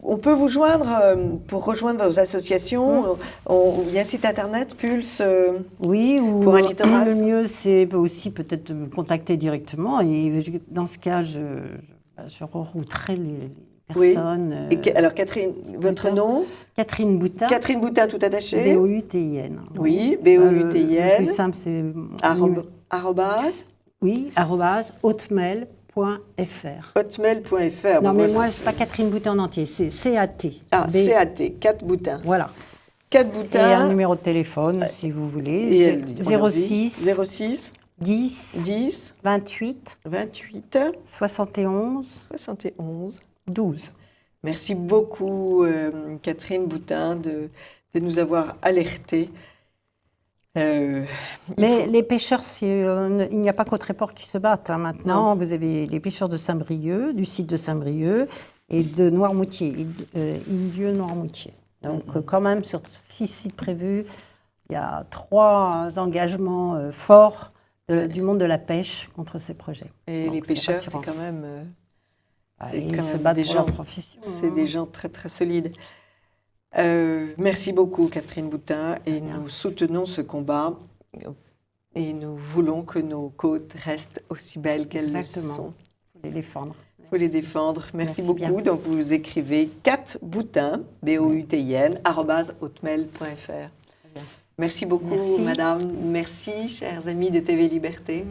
on peut vous joindre pour rejoindre vos associations. Il y a un site internet, Pulse, pour un littoral. Le mieux, c'est aussi peut-être de me contacter directement. Et dans ce cas, je rerouterai les personnes. Oui. Alors, Catherine, votre nom? Catherine Boutin. Catherine Boutin, tout attaché. B-O-U-T-I-N. Oui, B-O-U-T-I-N. Le plus simple, c'est... Arrobase. Oui, @hotmail.fr. Hotmail.fr. Non, mais moi, c'est pas Catherine Boutin en entier, c'est CAT. Ah, CAT, 4 Boutin. Voilà. 4 Boutin. Et un numéro de téléphone, si vous voulez. 06 10 28 28 71 71 12. Merci beaucoup, Catherine Boutin, de nous avoir alertés. Mais les pêcheurs, il n'y a pas qu'Autréport qui se battent. Maintenant, vous avez les pêcheurs de Saint-Brieuc, du site de Saint-Brieuc, et de Noirmoutier, Indieu-Noirmoutier. Donc, quand même, sur 6 sites prévus, il y a 3 engagements forts du monde de la pêche contre ces projets. Et donc, les pêcheurs, c'est quand même... des gens profession. C'est des gens très, très solides. Merci beaucoup, Catherine Boutin, et nous soutenons ce combat et nous voulons que nos côtes restent aussi belles qu'elles le sont. Il faut les défendre. Il faut les défendre. Merci beaucoup. Bien. Donc, vous écrivez @Boutin, BOUTIN, @hotmail.fr. Merci beaucoup, madame. Merci, chers amis de TV Liberté.